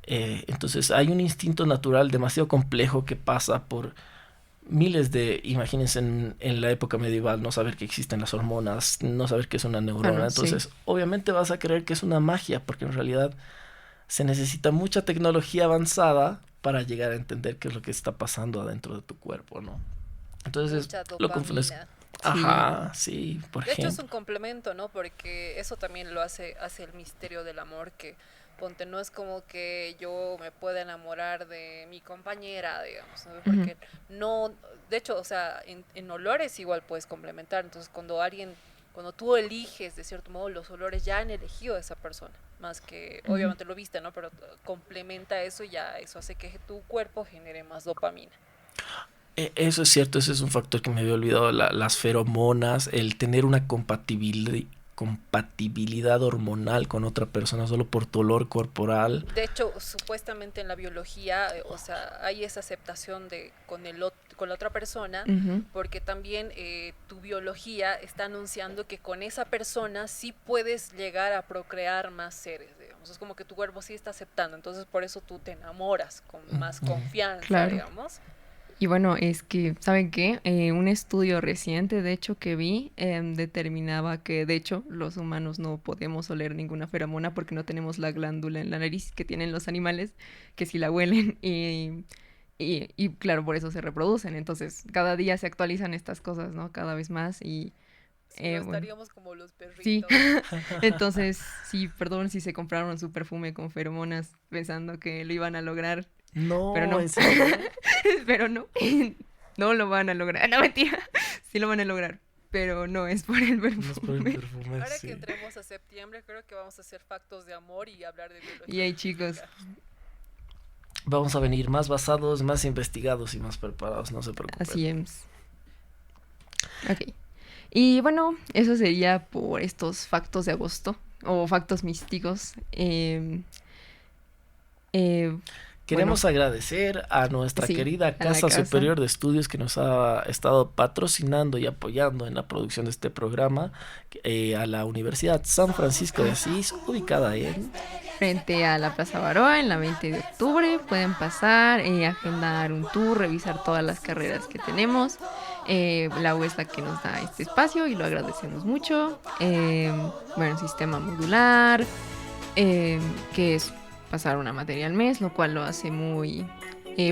Entonces hay un instinto natural demasiado complejo que pasa por miles de, imagínense en la época medieval, no saber que existen las hormonas, no saber qué es una Ah, neurona, no, sí. entonces obviamente vas a creer que es una magia, porque en realidad se necesita mucha tecnología avanzada para llegar a entender qué es lo que está pasando adentro de tu cuerpo, ¿no? Entonces Mucha lo confundes. dopamina. Sí. Ajá, sí, por De hecho es un ejemplo. complemento, ¿no? Porque eso también lo hace el misterio del amor, que ponte, no es como que yo me pueda enamorar de mi compañera, digamos, ¿no? Ujú. Porque no, de hecho, o sea, en olores igual puedes complementar. Entonces cuando tú eliges de cierto modo los olores, ya han elegido a esa persona, más que Ujú. obviamente lo viste, ¿no? Pero complementa eso y ya eso hace que tu cuerpo genere más dopamina. Eso es cierto, ese es un factor que me había olvidado, las feromonas, el tener una compatibilidad hormonal con otra persona solo por tu olor corporal. De hecho, supuestamente en la biología, o sea, hay esa aceptación con la otra persona, Ujú. porque también tu biología está anunciando que con esa persona sí puedes llegar a procrear más seres, digamos. Es como que tu cuerpo sí está aceptando, entonces por eso tú te enamoras con más confianza, Claro. digamos. Y bueno, es que, ¿saben qué? Un estudio reciente, de hecho, que vi, determinaba que, de hecho, los humanos no podemos oler ninguna feromona porque no tenemos la glándula en la nariz que tienen los animales, que sí la huelen y claro, por eso se reproducen. Entonces, cada día se actualizan estas cosas, ¿no? Cada vez más y, Si no bueno, estaríamos como los sí. perritos. Entonces, sí, perdón si se compraron su perfume con feromonas pensando que lo iban a lograr, pero No, no. ¿en serio? Pero no, no lo van a lograr. No, mentira. Sí lo van a lograr, pero no es por el No es por el perfume. perfume, Ahora que sí. entremos a septiembre, creo que vamos a hacer factos de amor y hablar de Y biología ahí, chicos, química. Vamos a venir más basados, más investigados y más preparados, no se preocupen. así es. Ok. Y bueno, eso sería por estos factos de agosto o factos místicos. Eh, bueno, Queremos agradecer a nuestra sí, querida a la Casa casa. Superior de Estudios que nos ha estado patrocinando y apoyando en la producción de este programa, a la Universidad San Francisco de Asís, ubicada en... Frente a la Plaza Baroa en la 20 de octubre. Pueden pasar, agendar un tour, revisar todas las carreras que tenemos. La U es la que nos da este espacio y lo agradecemos mucho. Bueno, sistema modular, que es pasar una materia al mes, lo cual lo hace muy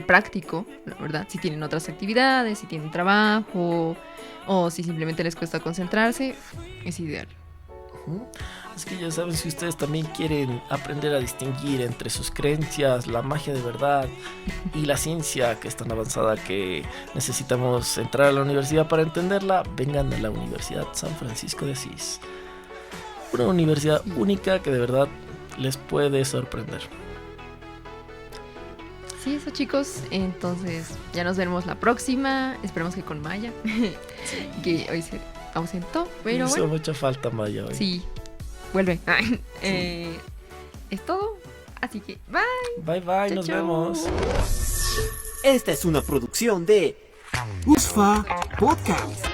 práctico, la verdad. Si tienen otras actividades, si tienen trabajo o si simplemente les cuesta concentrarse, es ideal. Es que ya saben, si ustedes también quieren aprender a distinguir entre sus creencias, la magia de verdad y la ciencia, que es tan avanzada que necesitamos entrar a la universidad para entenderla, vengan a la Universidad San Francisco de Asís. Una universidad única que de verdad les puede sorprender. Sí, eso, chicos. Entonces ya nos veremos la próxima. Esperemos que con Maya, que hoy se ausentó, pero hizo bueno. mucha falta Maya hoy. Sí, vuelve. Es todo. Así que bye. Bye bye, chau, nos vemos. Esta es una producción de USFA Podcast.